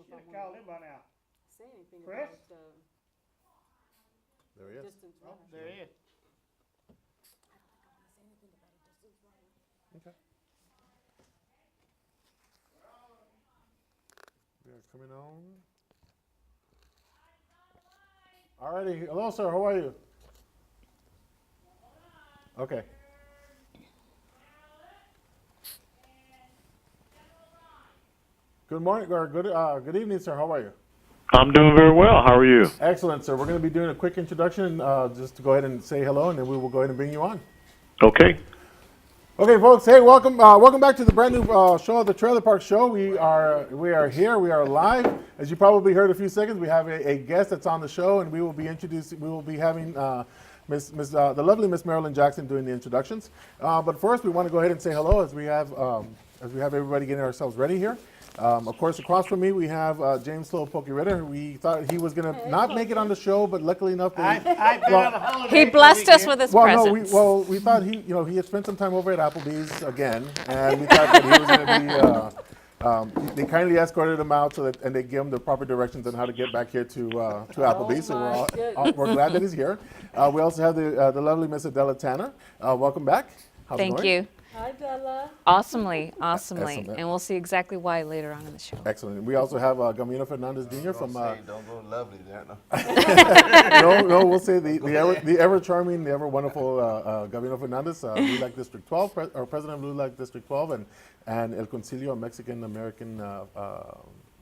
if I Should have want called him by now. to say anything Chris? about There he is. distance Oh, runner. there he is. I don't think I want to say anything about a distance runner. Okay. We are coming on. Alrighty. Hello, sir. How are you? Okay. Good morning, or good evening, sir. How are you? I'm doing very well. How are you? Excellent, sir. We're going to be doing a quick introduction, just to go ahead and say hello, and then we will go ahead and bring you on. Okay. Okay, folks. Hey, welcome back to the brand new show, the Trailer Park Show. We are here. We are live. As you probably heard a few seconds, we have a guest that's on the show, and we will be having the lovely Miss Marilyn Jackson doing the introductions. But first, we want to go ahead and say hello as we have everybody getting ourselves ready here. Of course, across from me, we have James Slowpoke Ritter. We thought he was going to not make it on the show, but luckily enough, I've been on a holiday. He for blessed a us weekend. with his we presence. thought he had spent some time over at Applebee's again, and we thought that he was going to be. They kindly escorted him out and they gave him the proper directions on how to get back here to Applebee's. So my we're glad that he's here. We also have the lovely Miss Adela Tanner. Welcome back. How's it Thank going? you. Hi, Della. Awesomely. Excellent. And we'll see exactly why later on in the show. Excellent. We also have Gamino Fernandez Jr. from. Don't go lovely there. No. No, we'll say the ever charming, the ever wonderful Gabino Fernandez, LULAC District 12, or president of LULAC District 12, and El Concilio, a Mexican American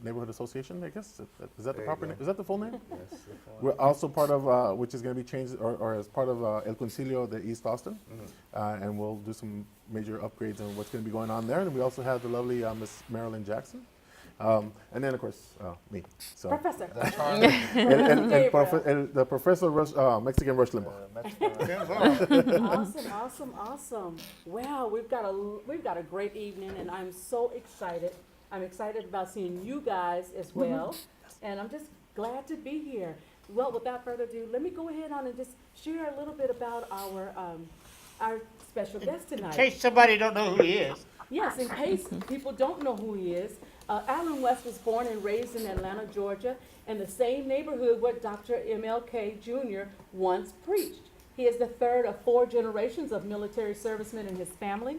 Neighborhood Association, I guess. Is that the proper name? Is that the full name? Yes. We're also part of, which is going to be changed, or as part of El Concilio de East Austin, and we'll do some major upgrades on what's going to be going on there. And we also have the lovely Miss Marilyn Jackson. And then, of course, me. So. Professor. That's hard. The Professor Mexican Rush Limbaugh. Awesome. Wow, we've got a great evening, and I'm so excited. I'm excited about seeing you guys as well, and I'm just glad to be here. Well, without further ado, let me go ahead on and just share a little bit about our special guest In tonight. case somebody don't know who he is. Yes, in case people don't know who he is, Alan West was born and raised in Atlanta, Georgia, in the same neighborhood where Dr. MLK Jr. once preached. He is the third of 4 generations of military servicemen in his family.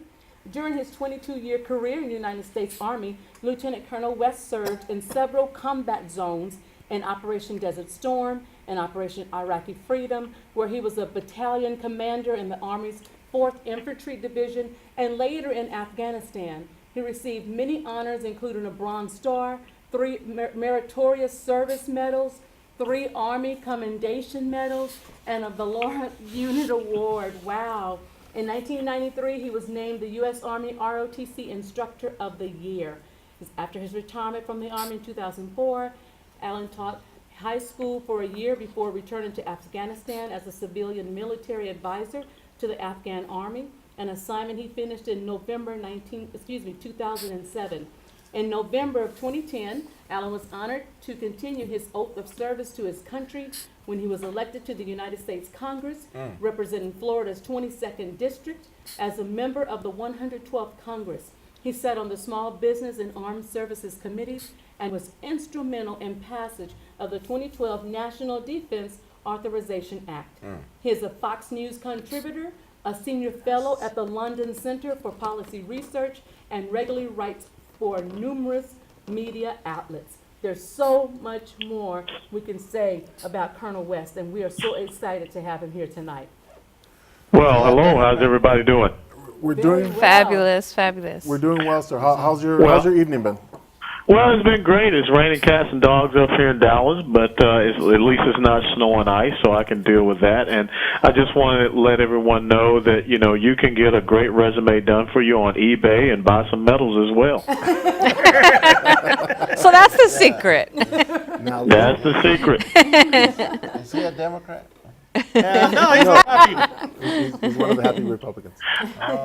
During his 22-year career in the United States Army, Lieutenant Colonel West served in several combat zones in Operation Desert Storm and Operation Iraqi Freedom, where he was a battalion commander in the Army's 4th Infantry Division, and later in Afghanistan. He received many honors, including a Bronze Star, 3 Meritorious Service Medals, 3 Army Commendation Medals, and a Valorant Unit Award. Wow. In 1993, he was named the U.S. Army ROTC Instructor of the Year. After his retirement from the Army in 2004, Alan taught high school for a year before returning to Afghanistan as a civilian military advisor to the Afghan Army, an assignment he finished in November 2007. In November of 2010, Alan was honored to continue his oath of service to his country when he was elected to the United States Congress, representing Florida's 22nd District as a member of the 112th Congress. He sat on the Small Business and Armed Services Committees and was instrumental in passage of the 2012 National Defense Authorization Act. He is a Fox News contributor, a senior fellow at the London Center for Policy Research, and regularly writes for numerous media outlets. There's so much more we can say about Colonel West, and we are so excited to have him here tonight. Well, hello. How's everybody doing? We're Very doing well. Fabulous. we're doing well, sir. How's your evening been? Well, it's been great. It's raining cats and dogs up here in Dallas, but at least it's not snow and ice, so I can deal with that. And I just want to let everyone know that, you can get a great resume done for you on eBay and buy some medals as well. So that's the secret. Now, That's the secret. Is he a Democrat? No, he's not happy. he's one of the happy Republicans.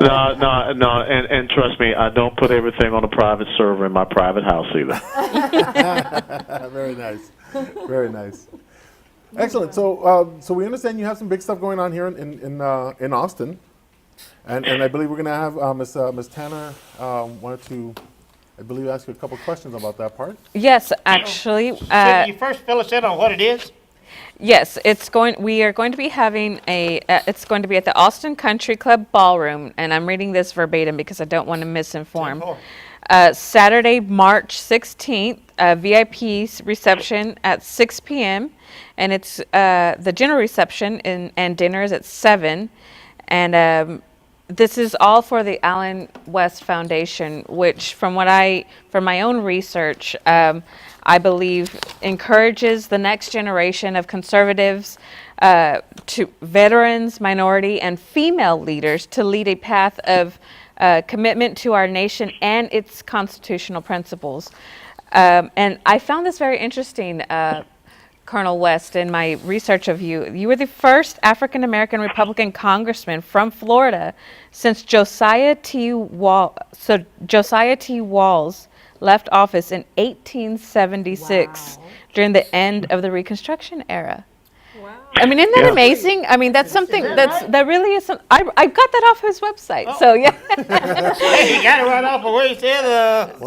No, and trust me, I don't put everything on a private server in my private house either. Very nice. Very nice. Excellent. So we understand you have some big stuff going on here in Austin, and I believe we're going to have Miss Tanner wanted to I believe, ask you a couple questions about that part. Yes, actually. Can you first fill us in on what it is? Yes, we are going to be having it's going to be at the Austin Country Club Ballroom, and I'm reading this verbatim because I don't want to misinform. Saturday, March 16th, VIP reception at 6 p.m., and it's the general reception and dinner is at 7, and this is all for the Allen West Foundation, which from my own research, I believe encourages the next generation of conservatives, to veterans, minority, and female leaders to lead a path of commitment to our nation and its constitutional principles. And I found this very interesting, Colonel West, in my research of you. You were the first African American Republican congressman from Florida since Josiah T. Walls left office in 1876 during the end of the Reconstruction era. I mean, isn't that Yeah. amazing? I mean, that's something that really is. I got that off his website. So yeah. Hey, you got it right off of where he said,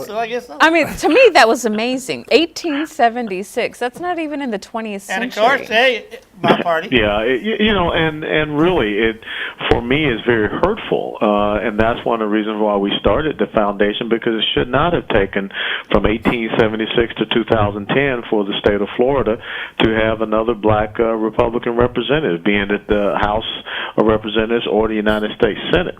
so I guess so. I mean, to me, that was amazing. 1876. That's not even in the 20th century. And of course, hey, my party. Yeah, and really, it for me is very hurtful, and that's one of the reasons why we started the foundation, because it should not have taken from 1876 to 2010 for the state of Florida to have another black Republican representative, being at the House of Representatives or the United States Senate.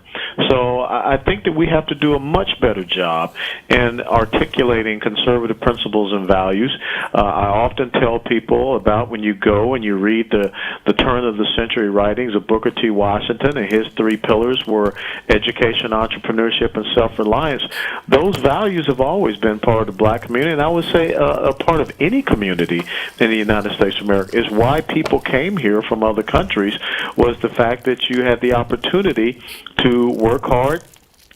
So I think that we have to do a much better job in articulating conservative principles and values. I often tell people about when you go and you read the turn of the century writings of Booker T. Washington, and his 3 pillars were education, entrepreneurship, and self-reliance. Those values have always been part of the black community, and I would say a part of any community in the United States of America. Is why people came here from other countries, was the fact that you had the opportunity to work hard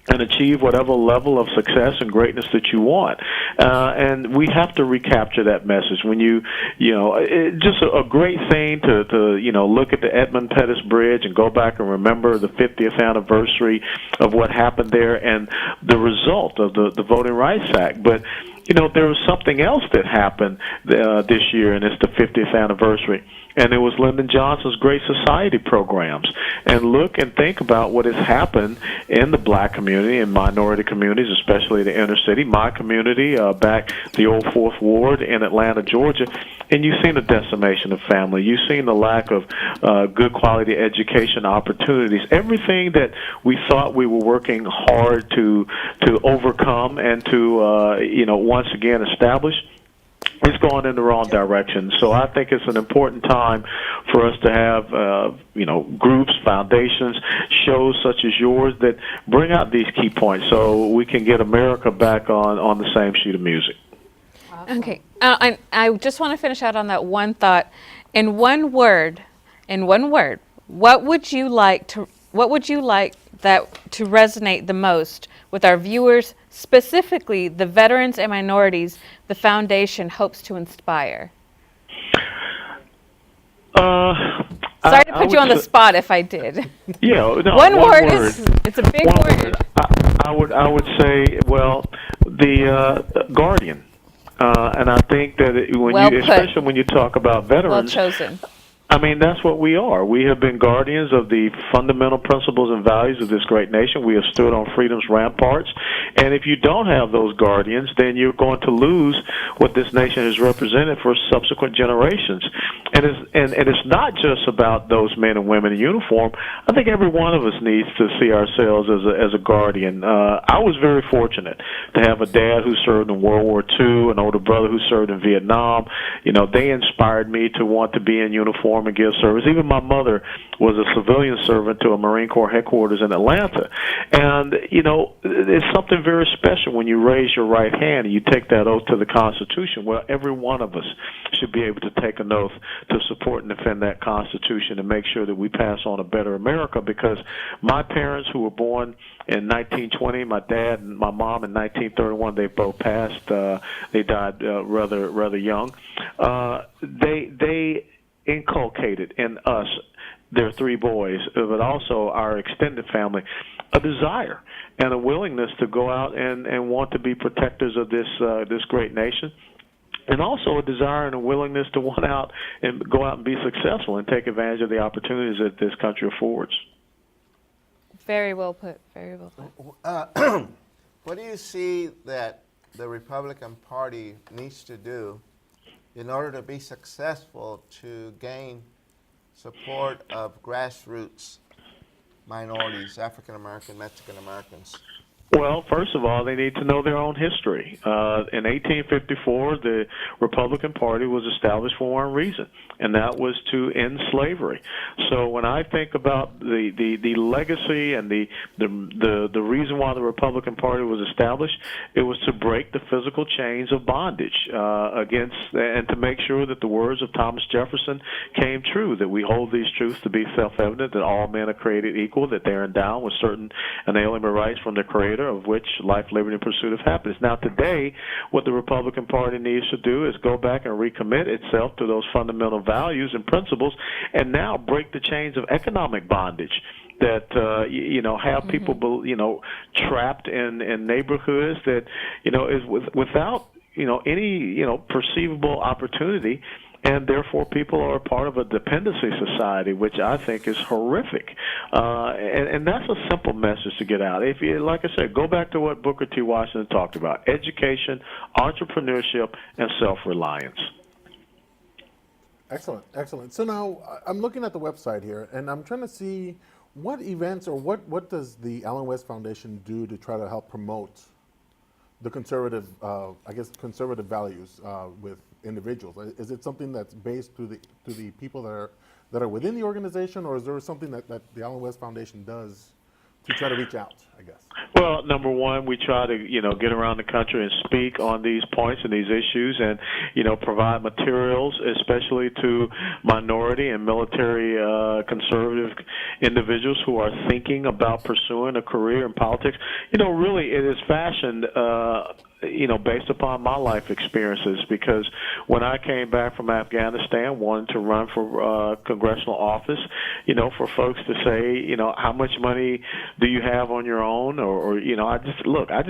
and achieve whatever level of success and greatness that you want. And we have to recapture that message. When just a great thing to look at the Edmund Pettus Bridge and go back and remember the 50th anniversary of what happened there and the result of the Voting Rights Act. But there was something else that happened this year, and it's the 50th anniversary. And it was Lyndon Johnson's Great Society programs. And look and think about what has happened in the black community and minority communities, especially the inner city. My community, back the old 4th Ward in Atlanta, Georgia. And you've seen the decimation of family. You've seen the lack of good quality education opportunities. Everything that we thought we were working hard to overcome and to, once again establish, it's going in the wrong direction. So I think it's an important time for us to have, groups, foundations, shows such as yours that bring out these key points so we can get America back on the same sheet of music. Okay, I just want to finish out on that one thought. In one word, what would you like that to resonate the most with our viewers, specifically the veterans and minorities the foundation hopes to inspire? Sorry to put you on the spot if I did. Yeah, no, one word. It's a big word. I would say, well, the guardian. And I think that especially when you talk about veterans, Well chosen. I mean, that's what we are. We have been guardians of the fundamental principles and values of this great nation. We have stood on freedom's ramparts. And if you don't have those guardians, then you're going to lose what this nation has represented for subsequent generations. And it's not just about those men and women in uniform. I think every one of us needs to see ourselves as a guardian. I was very fortunate to have a dad who served in World War II, an older brother who served in Vietnam. They inspired me to want to be in uniform and give service. Even my mother was a civilian servant to a Marine Corps headquarters in Atlanta. And, it's something very special when you raise your right hand and you take that oath to the Constitution. Well, every one of us should be able to take an oath to support and defend that Constitution and make sure that we pass on a better America, because my parents, who were born in 1920, my dad and my mom in 1931, they both passed. They died rather young. They inculcated in us, their 3 boys, but also our extended family, a desire and a willingness to go out and want to be protectors of this great nation. And also a desire and a willingness to want out and go out and be successful and take advantage of the opportunities that this country affords. Very well put. Very well put. What do you see that the Republican Party needs to do in order to be successful to gain support of grassroots minorities, African American, Mexican Americans? Well, first of all, they need to know their own history. In 1854, the Republican Party was established for one reason, and that was to end slavery. So when I think about the legacy and the reason why the Republican Party was established, it was to break the physical chains of bondage against, and to make sure that the words of Thomas Jefferson came true, that we hold these truths to be self-evident, that all men are created equal, that they're endowed with certain inalienable rights from their Creator, of which life, liberty, and pursuit of happiness. Now, today, what the Republican Party needs to do is go back and recommit itself to those fundamental values and principles, and now break the chains of economic bondage that have people trapped in neighborhoods that is without any perceivable opportunity. And therefore, people are part of a dependency society, which I think is horrific. And that's a simple message to get out. If you, like I said, go back to what Booker T. Washington talked about: education, entrepreneurship, and self-reliance. Excellent, excellent. So now I'm looking at the website here, and I'm trying to see what events or what does the Allen West Foundation do to try to help promote the conservative, conservative values with individuals. Is it something that's based to the people that are within the organization, or is there something that the Allen West Foundation does to try to reach out, I guess? Well, number one, we try to, get around the country and speak on these points and these issues, and, provide materials, especially to minority and military conservative individuals who are thinking about pursuing a career in politics. Really it is fashioned based upon my life experiences, because when I came back from Afghanistan, wanted to run for congressional office, for folks to say, how much money do you have on your own? Or I just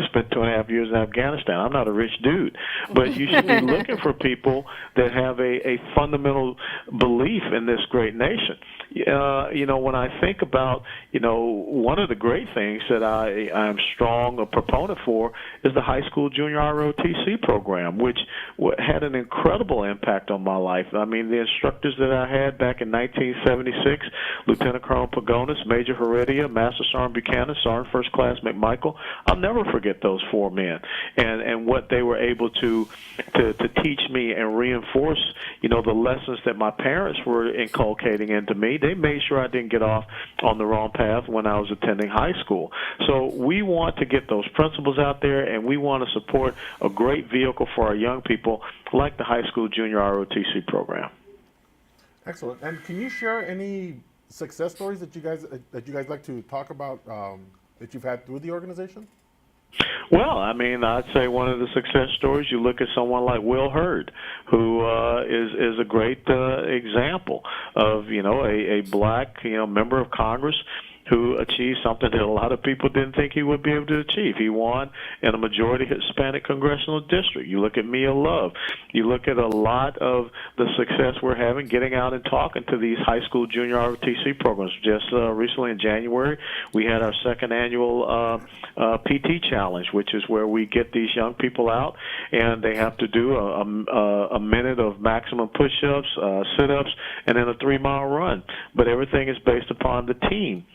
spent 2.5 years in Afghanistan. I'm not a rich dude. But you should be looking for people that have a fundamental belief in this great nation. When I think about, one of the great things that I'm strong a proponent for is the high school junior ROTC program, which had an incredible impact on my life. I mean, the instructors that I had back in 1976, Lieutenant Colonel Pagonis, Major Heredia, Master Sergeant Buchanan, Sergeant First Class McMichael, I'll never forget those four men and what they were able to teach me and reinforce, the lessons that my parents were inculcating into me. They made sure I didn't get off on the wrong path when I was attending high school. So we want to get those principles out there, and we want to support a great vehicle for our young people like the high school junior ROTC program. Excellent. And can you share any success stories that you guys like to talk about that you've had through the organization? Well, I mean, I'd say one of the success stories, you look at someone like Will Hurd, who is a great example of, a black, member of Congress who achieved something that a lot of people didn't think he would be able to achieve. He won in a majority Hispanic congressional district. You look at Mia Love. You look at a lot of the success we're having getting out and talking to these high school junior ROTC programs. Just recently in January, we had our second annual PT Challenge, which is where we get these young people out, and they have to do a minute of maximum push-ups, sit-ups, and then a 3-mile run. But everything is based upon the team.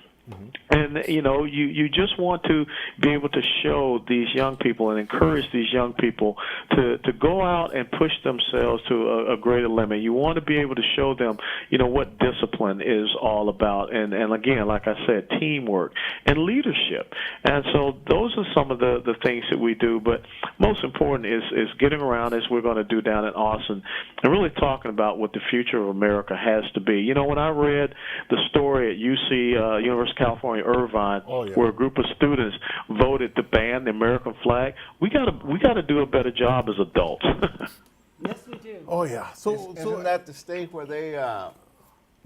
And, you just want to be able to show these young people and encourage these young people to go out and push themselves to a greater limit. You want to be able to show them, what discipline is all about. And again, like I said, teamwork and leadership. And so those are some of the things that we do. But most important is getting around, as we're going to do down in Austin, and really talking about what the future of America has to be. When I read the story at UC, University of California, Irvine, where a group of students voted to ban the American flag, we got to do a better job as adults. Yes, we do. Oh yeah. So Isn't that the state where they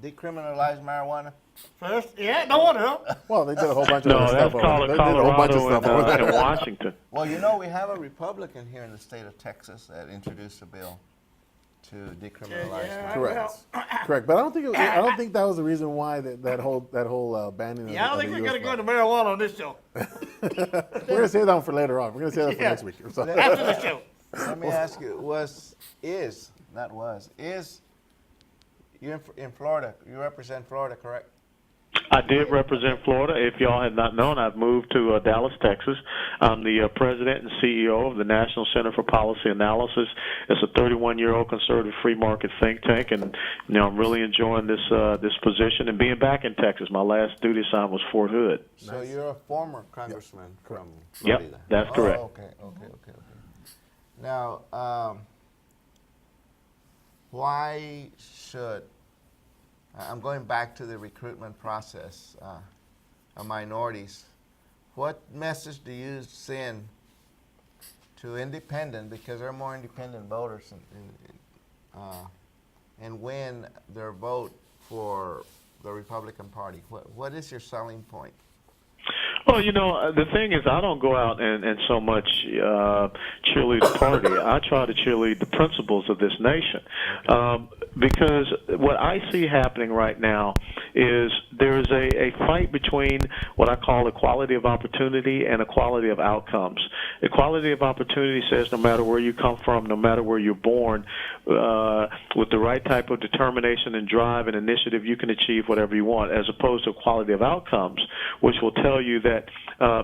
decriminalize marijuana? First, yeah, no one else. Well, they did a whole bunch of No, other that's stuff over there. They did a whole bunch of Colorado stuff over and there. Washington. Well, you know, we have a Republican here in the state of Texas that introduced a bill to decriminalize Yeah, marijuana. Correct. Correct. But I don't think that was the reason why that whole banning. Yeah, I don't of think the we're US gonna go into marijuana on this show. We're gonna save that one for later on. We're gonna save that for Yeah. next week. Or so. After the show. Let me ask you, is you in Florida? You represent Florida, correct? I did represent Florida. If y'all had not known, I've moved to Dallas, Texas. I'm the president and CEO of the National Center for Policy Analysis. It's a 31-year-old conservative free market think tank, and I'm really enjoying this position and being back in Texas. My last duty assignment was Fort Hood. So you're a former congressman from Yep, Florida. that's correct. Okay. Now, why should I'm going back to the recruitment process of minorities. What message do you send to independent, because there are more independent voters, and win their vote for the Republican Party? What is your selling point? Well, the thing is, I don't go out and so much cheerlead the party. I try to cheerlead the principles of this nation. Because what I see happening right now is there's a fight between what I call equality of opportunity and equality of outcomes. Equality of opportunity says no matter where you come from, no matter where you're born, with the right type of determination and drive and initiative, you can achieve whatever you want, as opposed to equality of outcomes, which will tell you that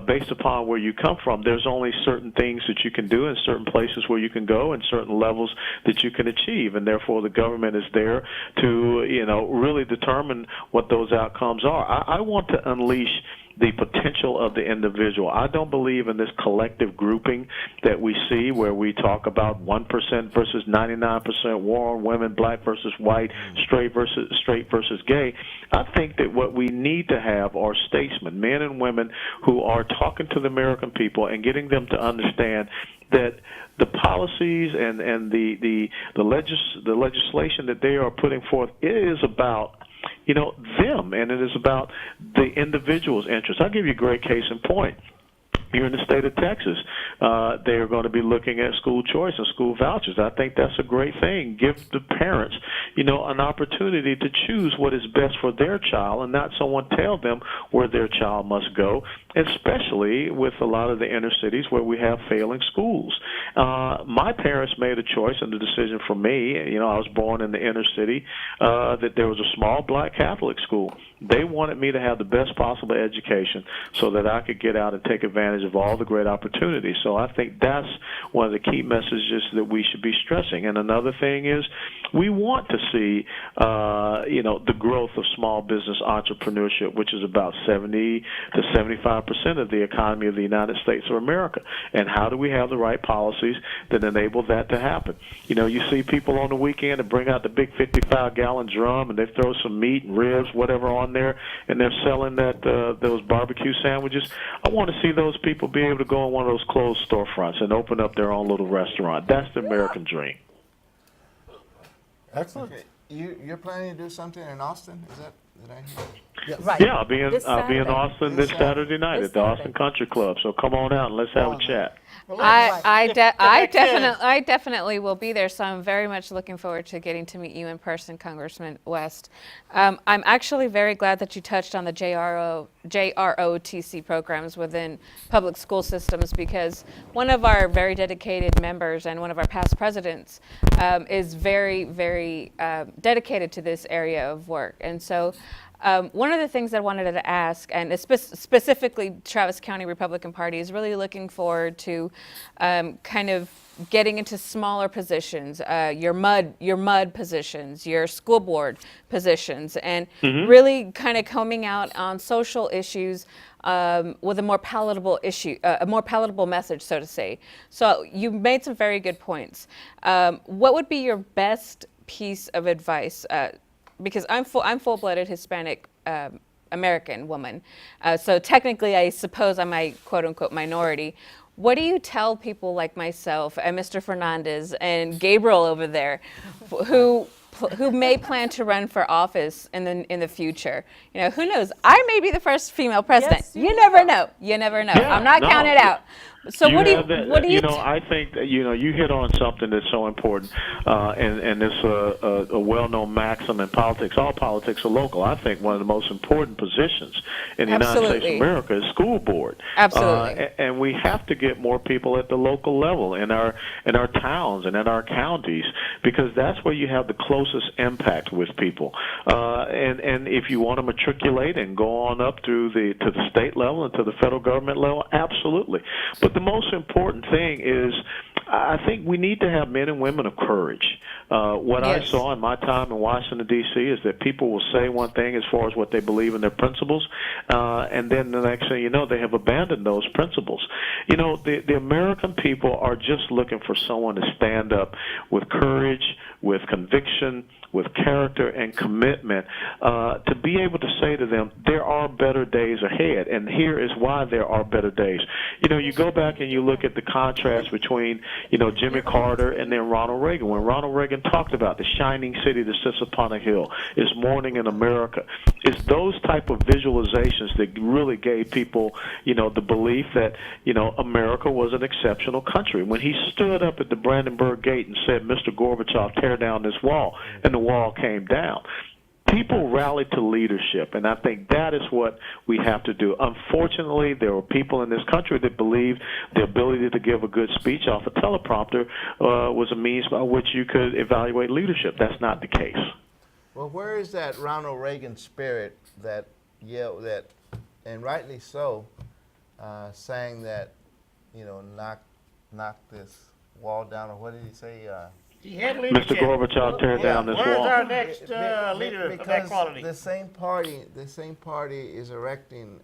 based upon where you come from, there's only certain things that you can do and certain places where you can go and certain levels that you can achieve, and therefore the government is there to really determine what those outcomes are. I want to unleash the potential of the individual. I don't believe in this collective grouping that we see where we talk about 1% versus 99% war on women, black versus white, straight versus gay. I think that what we need to have are statesmen, men and women who are talking to the American people and getting them to understand that the policies and the legislation that they are putting forth, it is about them, and it is about the individual's interests. I'll give you a great case in point. Here in the state of Texas, they are going to be looking at school choice and school vouchers. I think that's a great thing. Give the parents, an opportunity to choose what is best for their child and not someone tell them where their child must go, especially with a lot of the inner cities where we have failing schools. My parents made a choice and a decision for me. I was born in the inner city, that there was a small black Catholic school. They wanted me to have the best possible education so that I could get out and take advantage of all the great opportunities. So I think that's one of the key messages that we should be stressing. And another thing is we want to see, the growth of small business entrepreneurship, which is about 70 to 75% of the economy of the United States of America. And how do we have the right policies that enable that to happen? You see people on the weekend that bring out the big 55-gallon drum and they throw some meat and ribs, whatever, on there, and they're selling those barbecue sandwiches. I want to see those people be able to go on one of those closed storefronts and open up their own little restaurant. That's the American dream. Excellent. Okay. You're planning to do something in Austin? Did I hear? Yes. Right. Yeah, I'll be in This Austin This this Saturday night This at the Austin Saturday. Country Club. So come on out and let's have a chat. I definitely will be there, so I'm very much looking forward to getting to meet you in person, Congressman West. I'm actually very glad that you touched on the JROTC programs within public school systems, because one of our very dedicated members and one of our past presidents is very, very dedicated to this area of work. And so one of the things I wanted to ask, and specifically Travis County Republican Party, is really looking forward to kind of getting into smaller positions, your mud positions, your school board positions, and really kind of coming out on social issues with a more palatable message, so to say. So you made some very good points. What would be your best piece of advice? Because I'm full-blooded Hispanic American woman, so technically I suppose I'm a quote-unquote minority. What do you tell people like myself and Mr. Fernandez and Gabriel over there, who who may plan to run for office in the future. You know, who knows? I may be the first female president. Yes, you never know. You never know. Yeah, I'm not no, counting it out. So what do you have that- what do you I think that, you hit on something that's so important, and it's a well-known maxim in politics. All politics are local. I think one of the most important positions in the United States Absolutely. of America is school board. Absolutely. And we have to get more people at the local level in our towns and in our counties, because that's where you have the closest impact with people. And if you want to matriculate and go on up to the state level and to the federal government level, absolutely. But the most important thing is, I think we need to have men and women of courage. What I Yes. saw in my time in Washington, D.C., is that people will say one thing as far as what they believe in their principles, and then the next thing you know, they have abandoned those principles. You know, the American people are just looking for someone to stand up with courage, with conviction, with character and commitment, to be able to say to them, there are better days ahead, and here is why there are better days. You know, you go back and you look at the contrast between, Jimmy Carter and then Ronald Reagan. When Ronald Reagan talked about the shining city that sits upon a hill, is morning in America. It's those type of visualizations that really gave people, the belief that, America was an exceptional country. When he stood up at the Brandenburg Gate and said, Mr. Gorbachev, tear down this wall, and the wall came down, people rallied to leadership, and I think that is what we have to do. Unfortunately, there are people in this country that believe the ability to give a good speech off a teleprompter was a means by which you could evaluate leadership. That's not the case. Well, where is that Ronald Reagan spirit that yelled that, and rightly so, saying that, knock this wall down, or what did he say? He had Mr. leadership. Gorbachev, tear down this Where's wall. our next leader of that Because quality? the same party is erecting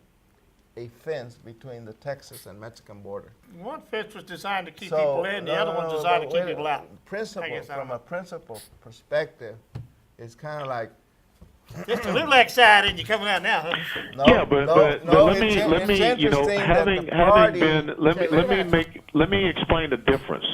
a fence between the Texas and Mexican border. One fence was designed to keep people in, the other one's designed to keep people out. Principle, guess I from don't a principle perspective, it's kind of like, It's a little excited and you're coming out now, huh? no, Yeah, but no, let it's me interesting that having the party- been let me explain the difference.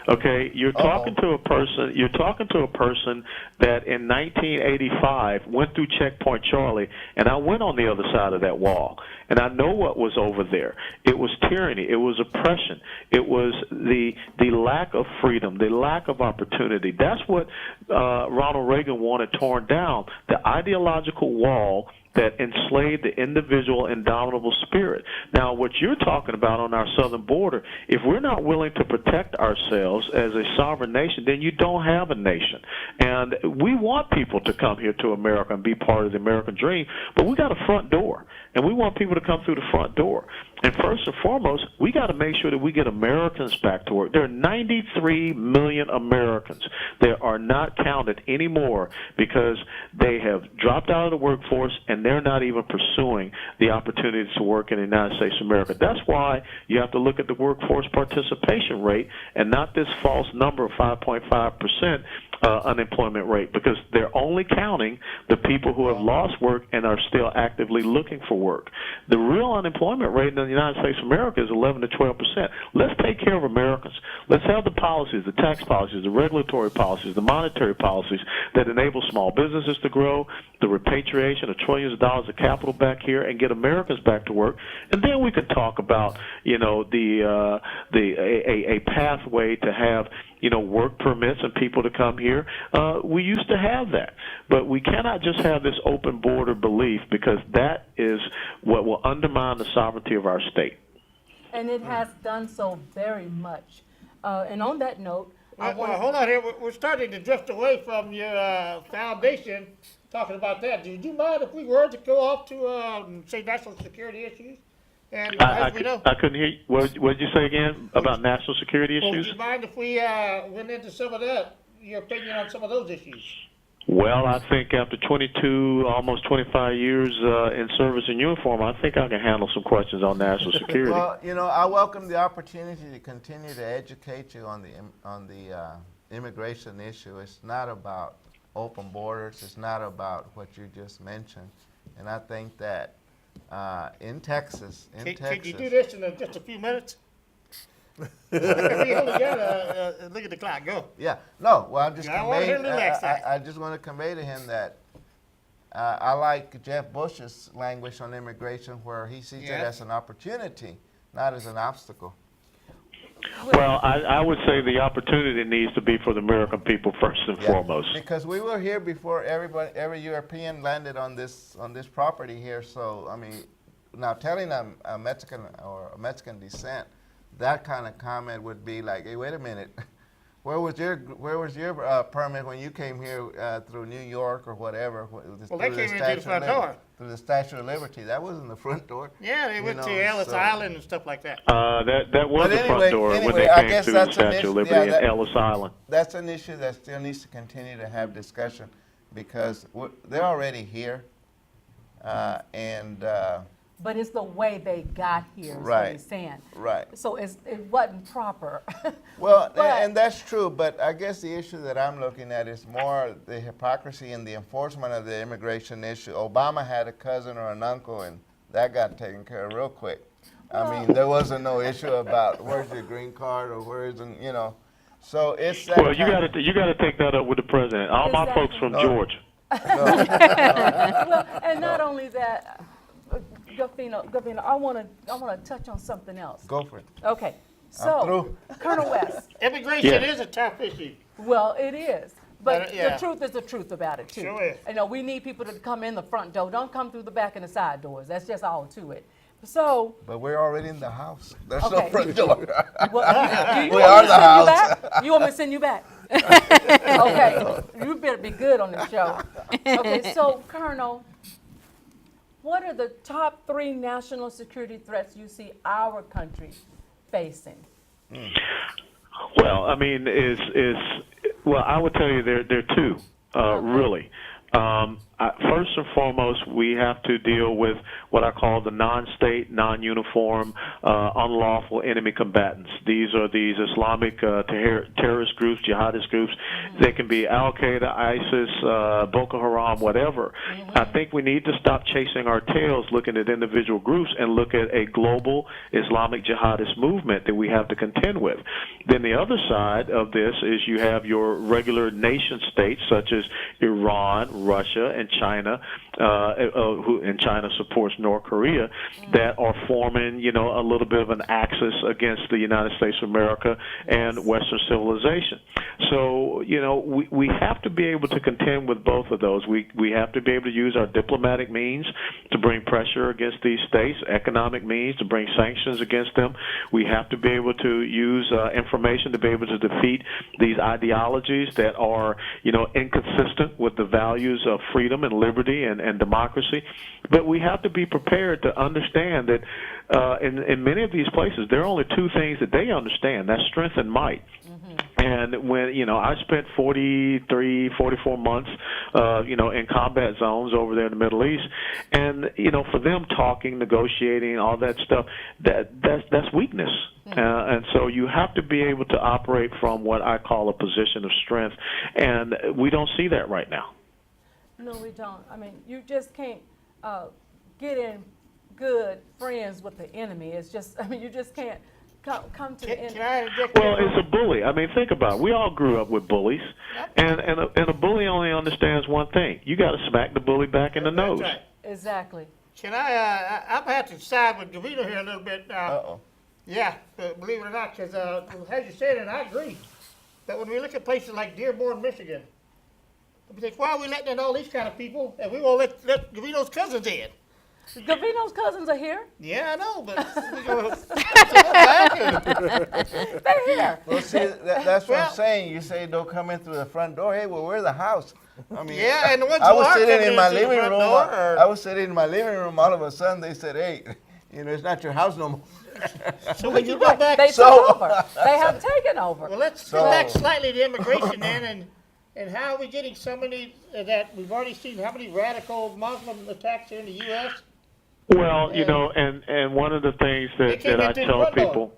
Okay, you're talking to a person that in 1985 went through Checkpoint Charlie, and I went on the other side of that wall, and I know what was over there. It was tyranny, it was oppression, it was the lack of freedom, the lack of opportunity. That's what Ronald Reagan wanted torn down. The ideological wall that enslaved the individual indomitable spirit. Now, what you're talking about on our southern border, if we're not willing to protect ourselves as a sovereign nation, then you don't have a nation. And we want people to come here to America and be part of the American dream, but we got a front door, and we want people to come through the front door. And first and foremost, we got to make sure that we get Americans back to work. There are 93 million Americans that are not counted anymore because they have dropped out of the workforce and they're not even pursuing the opportunities to work in the United States of America. That's why you have to look at the workforce participation rate and not this false number of 5.5% unemployment rate, because they're only counting the people who have lost work and are still actively looking for work. The real unemployment rate in the United States of America is 11 to 12%. Let's take care of Americans. Let's have the policies, the tax policies, the regulatory policies, the monetary policies that enable small businesses to grow, the repatriation of trillions of dollars of capital back here, and get Americans back to work. And then we can talk about, a pathway to have work permits and people to come here. We used to have that, but we cannot just have this open border belief, because that is what will undermine the sovereignty of our state. And it has done so very much. And on that note, I Well, want hold on here. We're starting to drift away from your foundation, talking about that. Would you mind if we were to go off to, say, national security issues? And as we know, I couldn't hear you. What did you say again about national security would issues? you mind if we went into some of that, your opinion on some of those issues? Well, I think after 22, almost 25 years in service in uniform, I think I can handle some questions on national security. Well, I welcome the opportunity to continue to educate you on the immigration issue. It's not about open borders. It's not about what you just mentioned. And I think that in Texas, Can you do this in just a few minutes? We only got look at the clock. Go. Yeah, no, well, I'm just I wanna hear conveying, the next side. I just want to convey to him that I like Jeff Bush's language on immigration where he sees it Yeah. as an opportunity, not as an obstacle. Well, I would say the opportunity needs to be for the American people first and Yeah. foremost. Because we were here before every European landed on this property here, so, I mean, now telling a Mexican or a Mexican descent, that kind of comment would be like, hey, wait a minute, where was your permit when you came here through New York or whatever? Well, they came in through the front door. Through the Statue of Liberty. That wasn't the front door. Yeah, they went You to know, Ellis so- Island and stuff like that. That was But the front anyway- door when anyway, they I came guess to the that's an Statue of issue- Liberty yeah, in that- Ellis Island. That's an issue that still needs to continue to have discussion because they're already here. But it's the way they got here, is what Right. he's saying. Right. So it wasn't proper. Well, But- and that's true, but I guess the issue that I'm looking at is more the hypocrisy in the enforcement of the immigration issue. Obama had a cousin or an uncle, and that got taken care of real quick. I mean, there wasn't no issue about where's your green card or where isn't, you know. So it's that Well, you kind- got to take that up with the president. All my Exactly. folks from No. Georgia. Well, and not only that, Gavino, I want to touch on something else. Go for it. Okay, I'm so through. Colonel West, Immigration Yeah. is a tough issue. well, it is, but But, yeah. the truth is the truth about it too. Sure is. You know, we need people to come in the front door. Don't come through the back and the side doors. That's just all to it. So, But we're already in the house. There's Okay. no front door. well, do you We want are me to the send house. you back? You want me to send you back? Okay, you better be good on this show. Okay, so Colonel, what are the top 3 national security threats you see our country facing? Well, I mean, well, I would tell you there are two, really. First and foremost, we have to deal with what I call the non-state, non-uniform, unlawful enemy combatants. These are these Islamic terrorist groups, jihadist groups. They can be Al-Qaeda, ISIS, Boko Haram, whatever. I think we need to stop chasing our tails looking at individual groups and look at a global Islamic jihadist movement that we have to contend with. Then the other side of this is you have your regular nation states such as Iran, Russia, and China, and China supports North Korea, that are forming, a little bit of an axis against the United States of America and Western civilization. So, we have to be able to contend with both of those. We have to be able to use our diplomatic means to bring pressure against these states, economic means to bring sanctions against them. We have to be able to use information to be able to defeat these ideologies that are, inconsistent with the values of freedom and liberty and democracy. But we have to be prepared to understand that in many of these places, there are only two things that they understand. That's strength and might. And when, I spent 44 months, in combat zones over there in the Middle East. And, for them talking, negotiating, all that stuff, that's weakness. And so you have to be able to operate from what I call a position of strength. And we don't see that right now. No, we don't. I mean, you just can't get in good friends with the enemy. It's just, you just can't come to the Can end. I inject Well, here? it's a bully. I mean, think about it. We all grew up with bullies, and a bully only understands one thing: you got to smack the bully back in the nose. That's right. Exactly. Can I'm have to side with Gavino here a little bit now. Uh-oh. Yeah, believe it or not, because as you said, and I agree, that when we look at places like Dearborn, Michigan, we think, why are we letting in all these kind of people, and we won't let Gavino's cousins in? Gavino's cousins are here. Yeah, I know, but we go, They're here. Well, see, that's what Well- I'm saying. You say don't come in through the front door. Hey, well, we're the house. I mean, yeah, and the ones I who was are sitting coming in my through the living front room. door are- I was sitting in my living room. All of a sudden, they said, "Hey, it's not your house no more." So when you go back, They So- took over. They have taken over. well, let's So- go back slightly to immigration then, and how are we getting so many that we've already seen how many radical Muslim attacks here in the U.S.? Well, and one of the things They that came I in through the tell front door. people,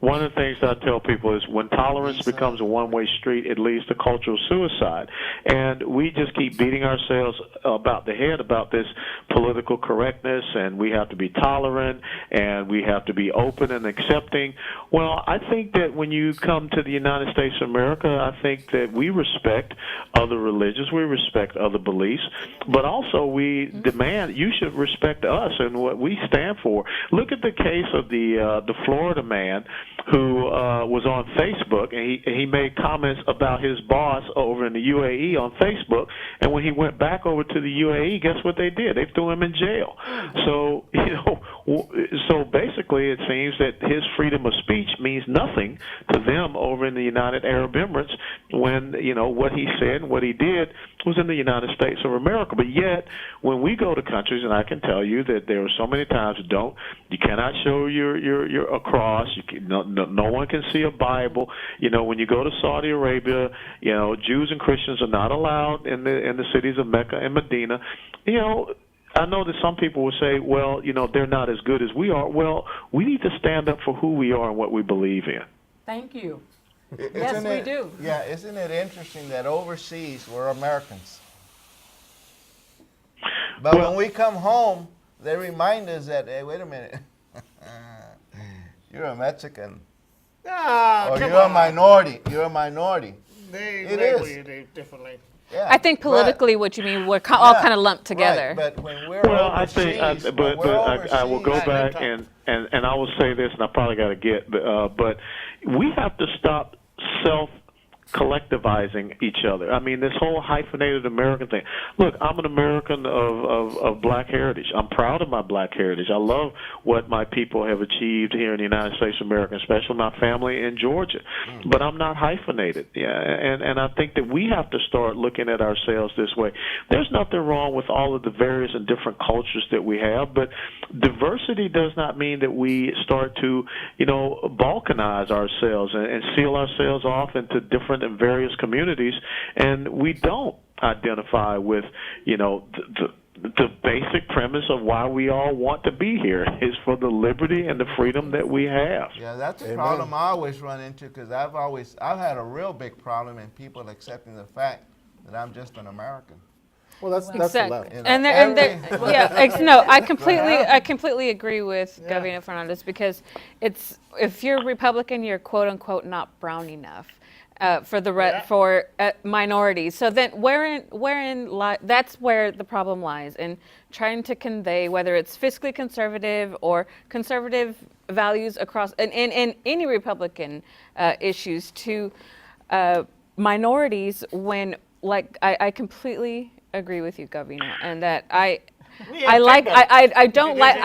One of the things I tell people is when tolerance becomes a one-way street, it leads to cultural suicide. And we just keep beating ourselves about the head about this political correctness, and we have to be tolerant, and we have to be open and accepting. Well, I think that when you come to the United States of America, I think that we respect other religions, we respect other beliefs, but also we demand you should respect us and what we stand for. Look at the case of the Florida man who was on Facebook, and he made comments about his boss over in the UAE on Facebook, and when he went back over to the UAE, guess what they did? They threw him in jail. So, so basically it seems that his freedom of speech means nothing to them over in the United Arab Emirates when, what he said and what he did was in the United States of America. But yet, when we go to countries, and I can tell you that there are so many times you cannot show your cross, no one can see a Bible. When you go to Saudi Arabia, Jews and Christians are not allowed in the cities of Mecca and Medina. I know that some people will say, well, they're not as good as we are. Well, we need to stand up for who we are and what we believe in. Thank you. Isn't Yes, we it- do. Yeah, isn't it interesting that overseas we're Americans? But Well- when we come home, they remind us that, hey, wait a minute, you're a Mexican, Ah, or come you're a on. minority. You're a minority. They It label is. you differently. Yeah, I think but- politically, what you mean, we're all yeah, kind of lumped together. Right, but when we're Well, I overseas, think, when we're I will go overseas- back and I will say this, and I probably got to get, but we have to stop collectivizing each other. I mean, this whole hyphenated American thing. Look, I'm an American of black heritage. I'm proud of my black heritage. I love what my people have achieved here in the United States of America, especially my family in Georgia. But I'm not hyphenated. Yeah, and I think that we have to start looking at ourselves this way. There's nothing wrong with all of the various and different cultures that we have, but diversity does not mean that we start to, balkanize ourselves and seal ourselves off into different and various communities, and we don't identify with, the basic premise of why we all want to be here is for the liberty and the freedom that we have. Yeah, that's a Amen. problem I always run into because I've had a real big problem in people accepting the fact that I'm just an American. Well, that's the Exactly. left. You know, I completely agree with Gavino Fernandez because if you're Republican, you're quote unquote not brown enough. For minorities. So then, that's where the problem lies in trying to convey whether it's fiscally conservative or conservative values across in any Republican issues to minorities. When I completely agree with you, Gavino, and that I don't like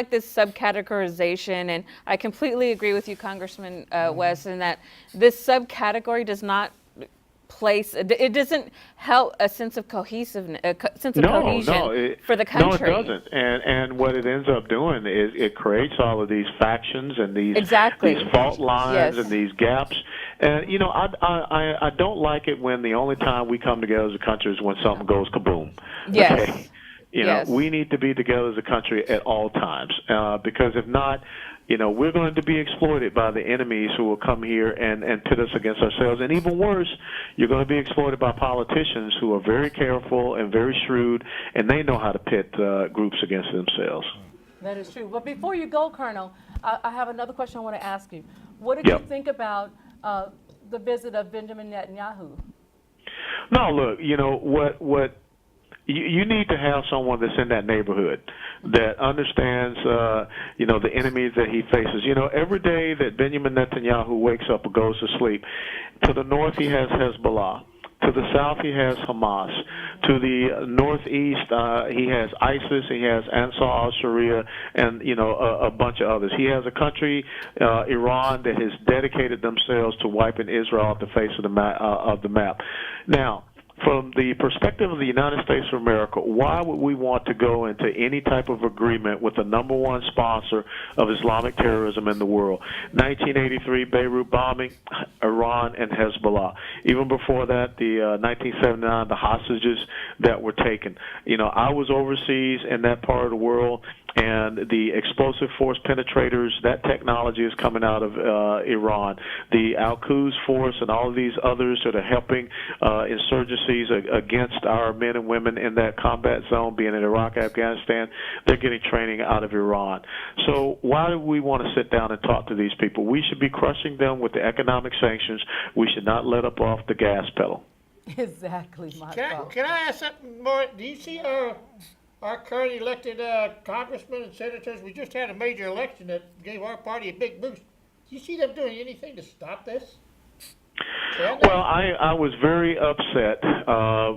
this subcategorization, and I completely agree with you, Congressman West, in that this subcategory does not place. It doesn't help a sense of cohesiveness, cohesion for the country. No, it doesn't. And what it ends up doing is it creates all of these factions and these fault lines and these gaps. And I don't like it when the only time we come together as a country is when something goes kaboom. Yes. Okay? We need to be together as a country at all times because if not, we're going to be exploited by the enemies who will come here and pit us against ourselves. And even worse, you're going to be exploited by politicians who are very careful and very shrewd, and they know how to pit groups against themselves. That is true. But before you go, Colonel, I have another question I want to ask you. What did you think about the visit of Benjamin Netanyahu? No, look, what you need to have someone that's in that neighborhood that understands, the enemies that he faces. Every day that Benjamin Netanyahu wakes up or goes to sleep, to the north he has Hezbollah. To the south, he has Hamas. To the northeast, he has ISIS. He has Ansar al-Sharia, and a bunch of others. He has a country, Iran, that has dedicated themselves to wiping Israel off the face of the map. Now, from the perspective of the United States of America, why would we want to go into any type of agreement with the number one sponsor of Islamic terrorism in the world? 1983 Beirut bombing, Iran and Hezbollah. Even before that, the 1979, the hostages that were taken. You know, I was overseas in that part of the world, and the explosive force penetrators, that technology is coming out of Iran. The Al-Quds force and all of these others that are helping insurgencies against our men and women in that combat zone, being in Iraq, Afghanistan, they're getting training out of Iran. So why do we want to sit down and talk to these people? We should be crushing them with the economic sanctions. We should not let up off the gas pedal. Exactly, my thought. Can I ask something more? Do you see our current elected congressmen and senators? We just had a major election that gave our party a big boost. Do you see them doing anything to stop this? Well, I was very upset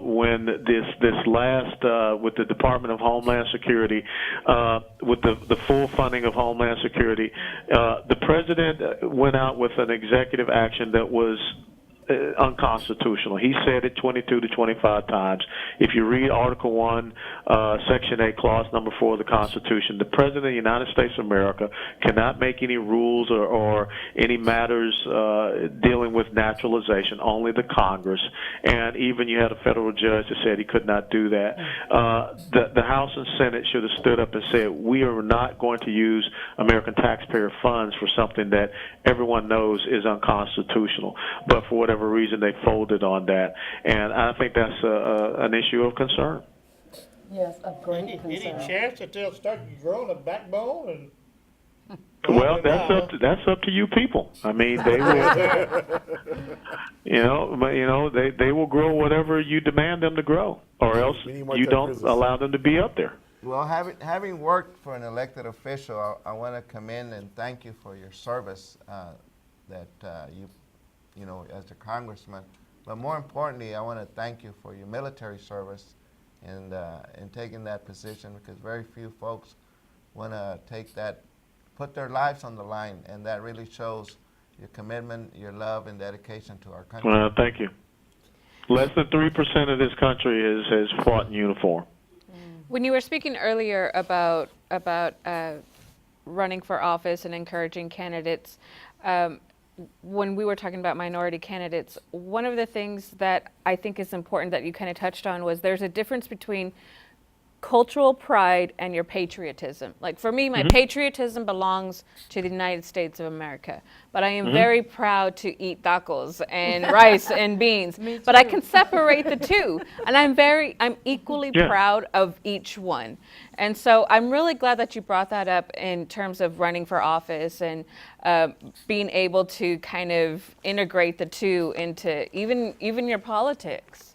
when this last with the Department of Homeland Security, with the full funding of Homeland Security, the president went out with an executive action that was unconstitutional. He said it 22 to 25 times. If you read Article 1, Section 8, Clause number 4 of the Constitution, the President of the United States of America cannot make any rules or any matters dealing with naturalization, only the Congress. And even you had a federal judge that said he could not do that. The House and Senate should have stood up and said, we are not going to use American taxpayer funds for something that everyone knows is unconstitutional. But for whatever reason, they folded on that. And I think that's an issue of concern. Yes, a great Any concern. chance that they'll start growing a backbone? And Well, that's up to you people. I mean, they will, they will grow whatever you demand them to grow, or else We need more you tech don't business. allow them to be up there. Well, having worked for an elected official, I want to commend and thank you for your service that you know, as a congressman. But more importantly, I want to thank you for your military service and in taking that position, because very few folks want to put their lives on the line, and that really shows your commitment, your love, and dedication to our country. Well, thank you. Less than 3% of this country has fought in uniform. When you were speaking earlier about running for office and encouraging candidates, when we were talking about minority candidates, one of the things that I think is important that you kind of touched on was there's a difference between cultural pride and your patriotism. Like for me, my patriotism belongs to the United States of America, but I am very proud to eat tacos and rice and beans. But I can separate the two, and I'm equally Yeah. proud of each one. And so I'm really glad that you brought that up in terms of running for office and being able to kind of integrate the two into even your politics.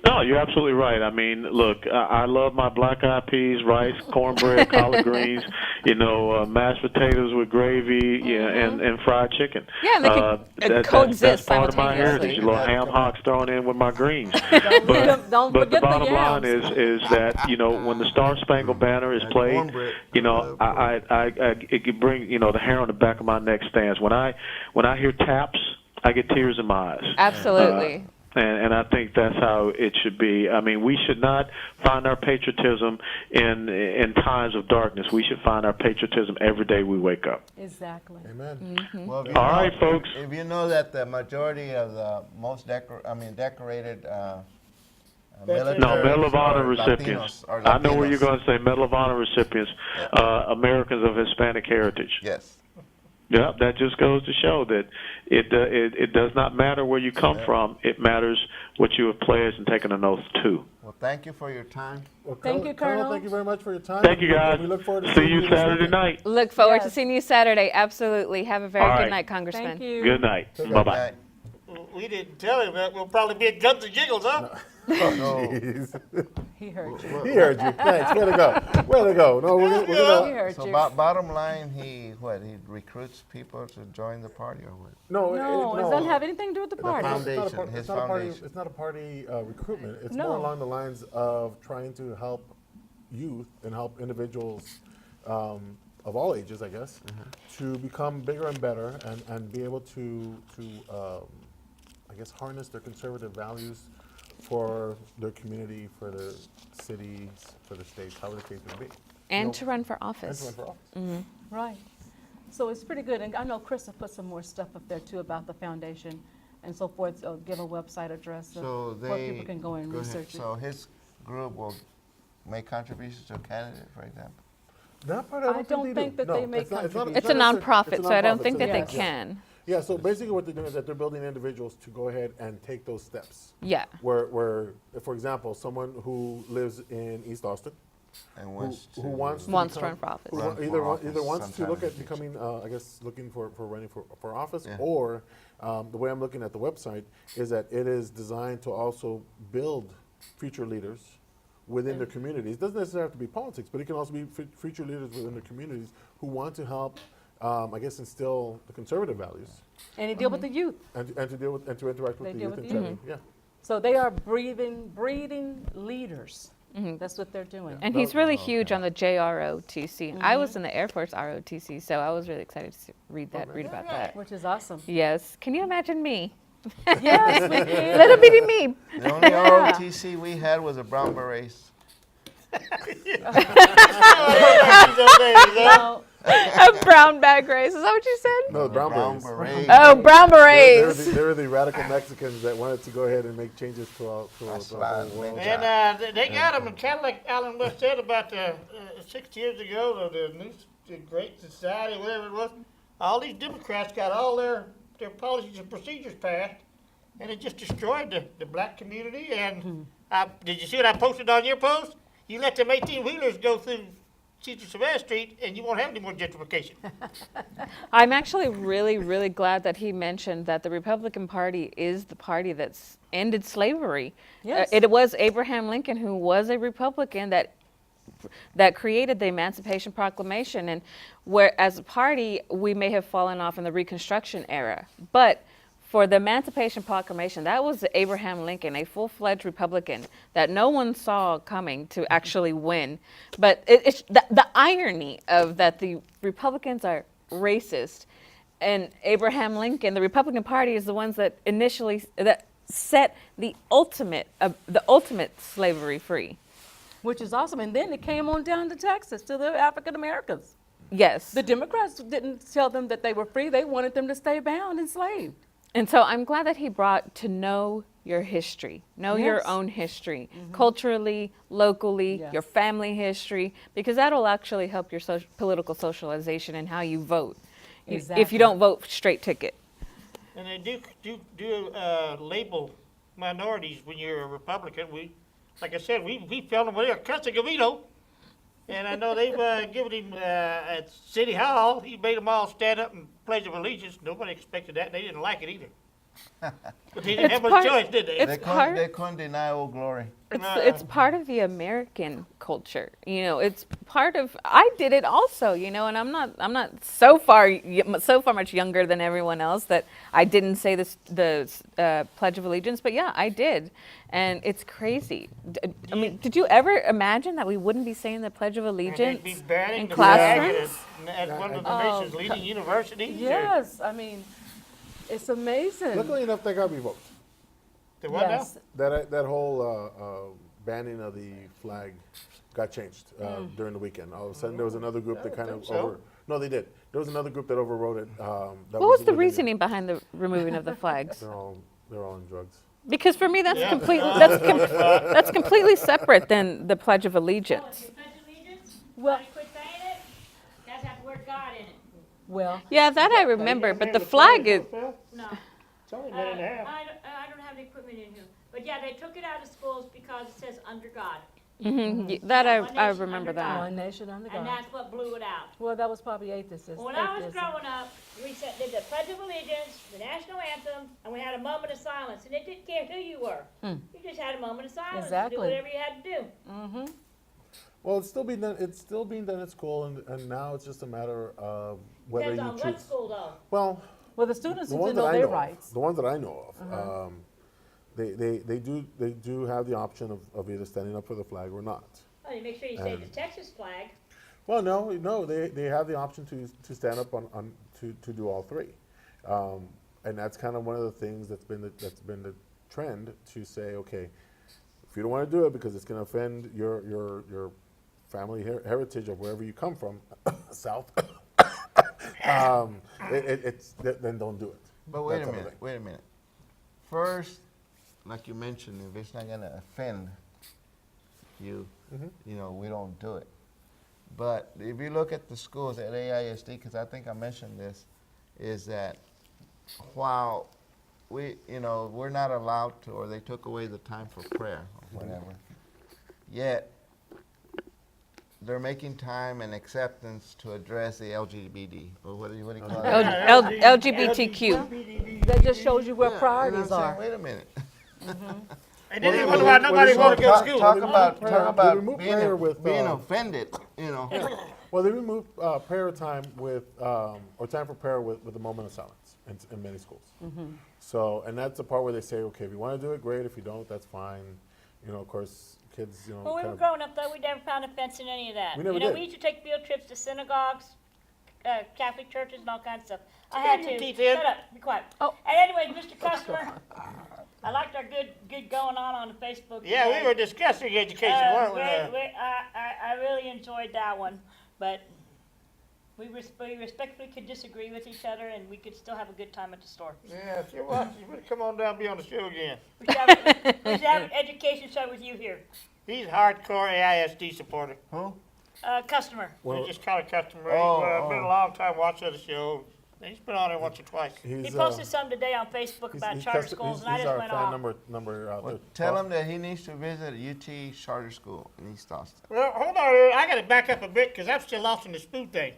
No, you're absolutely right. I mean, look, I love my black-eyed peas, rice, cornbread, collard greens, mashed potatoes with gravy, and fried chicken. Yeah, and they can coexist that's part of my simultaneously. heritage. Little ham hocks thrown in with my greens. Don't But the forget the bottom line yams. is that when the Star Spangled Banner is played, cornbread. it can bring the hair on the back of my neck stands. When I hear taps, I get tears in my eyes. Absolutely. And I think that's how it should be. I mean, we should not find our patriotism in times of darkness. We should find our patriotism every day we wake up. Exactly. Amen. Well, if you All know- right, folks. If you know that the majority of the most decorated military No, Medal of Honor are recipients. Latinos, are I know where you're Latinos. going to say Medal of Honor recipients, Americans of Hispanic heritage. Yes. Yeah, that just goes to show that it does not matter where you come from. It matters what you have pledged and taken an oath to. Well, thank you for your time. Well, Thank you, Colonel. Thank you very much for your time. Thank you, guys. We look forward to See seeing you this Saturday weekend. night. Look forward to Yes. seeing you Saturday. Absolutely. Have a very All good right. night, Congressman. Thank you. Good night. Good Bye-bye. Night. We didn't tell him that we'll probably be at Guns and Jiggles, huh? Jeez. He heard you. He heard you. Thanks. Way to go. Way to go. No, we're He gonna heard So you. bottom line, he recruits people to join the party or what? no. No, it doesn't have anything to do with the party. foundation. It's not a His it's not a party. foundation. It's not a party recruitment. It's No. more along the lines of trying to help youth and help individuals of all ages, I guess, to become bigger and better and be able to I guess harness their conservative values for their community, for their cities, for the states, however the case may be. And know, to run for And office. to run for office. Right. So it's pretty good. And I know Chris will put some more stuff up there too about the foundation and so forth. Give a website address So where people can go and go ahead. research it. So his group will make contributions to a candidate, for example. That part I don't do. think that No, they make it's not- contributions. It's a not necessar- nonprofit, it's a so I don't nonprofit, think so that they Yes. can. Yeah, so basically what they're doing is that they're building individuals to go ahead and take those steps. Yeah. Where, for example, someone who lives in East Austin, And wants to. who wants to Wants to become- run for office. who Run wa- for either office wants to sometime look in at the future. becoming, I guess, looking for running for office, Yeah. or the way I'm looking at the website is that it is designed to also build future leaders within their communities. It doesn't necessarily have to be politics, but it can also be future leaders within their communities who want to help, I guess, instill the conservative values And they deal with the youth. and to deal with and to interact They with the deal youth with and the try to- yeah. So they are breeding leaders. That's what they're doing. And he's really huge on the JROTC. I was in the Air Force ROTC, so I was really excited to read about that. Which is awesome. Yes. Can you imagine me? Yes, we can. Little bitty me. The only ROTC we had was a brown berets. Well, A brown bag race. Is that what you said? No, the brown berets. berets. Oh, brown They're berets. the radical Mexicans that wanted to go ahead and make changes to That's the right, whole world. man. And they got them, and kind of like Alan West said about 6 years ago, the Great Society, whatever it was, all these Democrats got all their policies and procedures passed, and it just destroyed the black community. And did you see what I posted on your post? You let them 18-wheelers go through Cesar Chavez Street, and you won't have any more gentrification. I'm actually really, really glad that he mentioned that the Republican Party is the party that's ended slavery. Yes. It was Abraham Lincoln, who was a Republican, that created the Emancipation Proclamation. And where, as a party, we may have fallen off in the Reconstruction era, but for the Emancipation Proclamation, that was Abraham Lincoln, a full-fledged Republican that no one saw coming to actually win. But it's the irony of that the Republicans are racist, and Abraham Lincoln, the Republican Party, is the ones that initially that set the ultimate slavery free. which is awesome. And then it came on down to Texas, to the African Americans. Yes. The Democrats didn't tell them that they were free. They wanted them to stay bound, enslaved. And so I'm glad that he brought to know your history, know your Yes. own history, culturally, locally, Yes. your family history, because that'll actually help your political socialization and how you vote. If Exactly. you don't vote straight ticket. And they do label minorities when you're a Republican. Like I said, we found them with Casagovito. And I know they've given him at City Hall. He made them all stand up and pledge of allegiance. Nobody expected that. They didn't like it either. But they didn't It's have much part- choice, did they? it's part- They couldn't deny Old Glory. It's part of the American culture, you know. It's part of. I did it also, you know, and I'm not so far much younger than everyone else that I didn't say the Pledge of Allegiance, but yeah, I did, and it's crazy. I mean, did you ever imagine that we wouldn't be saying the Pledge of And Allegiance they'd be banning in the flag classrooms? at one of the Oh, nation's leading universities. or Yes, I mean, it's amazing. Luckily enough, that got revoked. The what now? Yes. That whole banning of the flag got changed during the weekend. All of a sudden, there was another group that kind of think so. No, they did. There was another group that overrode it. What was the reasoning behind the removing of the flags? They're all on drugs. Because for me, that's Yeah. that's completely separate than the Pledge of Oh, if Allegiance. you pledge allegiance, Well- somebody quit saying it, that's have the word God in it. Well, Yeah, that I remember, but the flag is. No. It's only a minute and a half. I don't have the equipment in here. But yeah, they took it out of schools because it says under God. That Yeah, one I nation remember under that. one nation under And God. that's what blew it out. Well, that was probably atheists. When I was growing up, we did the Pledge of Allegiance, the national anthem, and we had a moment of silence. And it didn't care who you were. You just had a moment of silence to Exactly. do whatever you had to do. Well, it's still being done. It's still being done at school, and now it's just a matter of whether Depends you on choose. what school though. Well, Well, the students the need to ones know that I their know, rights. of, the ones that I know of, they do have the option of either standing up for the flag or not. Oh, you make sure you say the Texas flag. Well, no, they have the option to stand up to do all three, and that's kind of one of the things that's been the trend to say, okay, if you don't want to do it because it's going to offend your family heritage of wherever you come from, South, then don't do it. But wait That's a all I'm minute, wait a minute. First, like you mentioned, if it's not gonna offend you, you know, we don't do it. But if you look at the schools at AISD, because I think I mentioned this, is that while we're not allowed to, or they took away the time for prayer or whatever, yet they're making time and acceptance to address the LGBT, or what do you call it? LGBTQ. That just shows you where You know priorities what I'm are. saying? Wait a minute. And then they wonder why nobody want to go to school. Talk They about remove prayer with, being offended, you know. Well, they removed prayer time with, or time for prayer with a moment of silence in many schools. So, and that's the part where they say, okay, if you want to do it, great. If you don't, that's fine. You know, of course, kids, you know. When we kind were of- growing up, though, we never found offense in any of that. We never You know, did. we used to take field trips to synagogues, Catholic churches, and all kinds of stuff. I Get had your to. teeth in. Shut up. Be quiet. Oh. And anyway, Mr. Customer, I liked our good going on the Facebook. Yeah, today. we were discussing education, weren't we? I really enjoyed that one, but we respectfully could disagree with each other, and we could still have a good time at the store. Yeah, sure was. You better come on down and be on the show again. We should have an education show with you here. He's a hardcore AISD supporter. Who? Customer. We just call it customer. Oh, He's been oh. a long time watching the show. He's been on there once or twice. He He's, posted something today on Facebook he's- about he's charter custom- schools, he's- and I he's just our went fan off. number Well, tell him that he needs to visit UT Charter School in East Austin. Well, hold on. I got to back up a bit because I'm still lost in this food thing.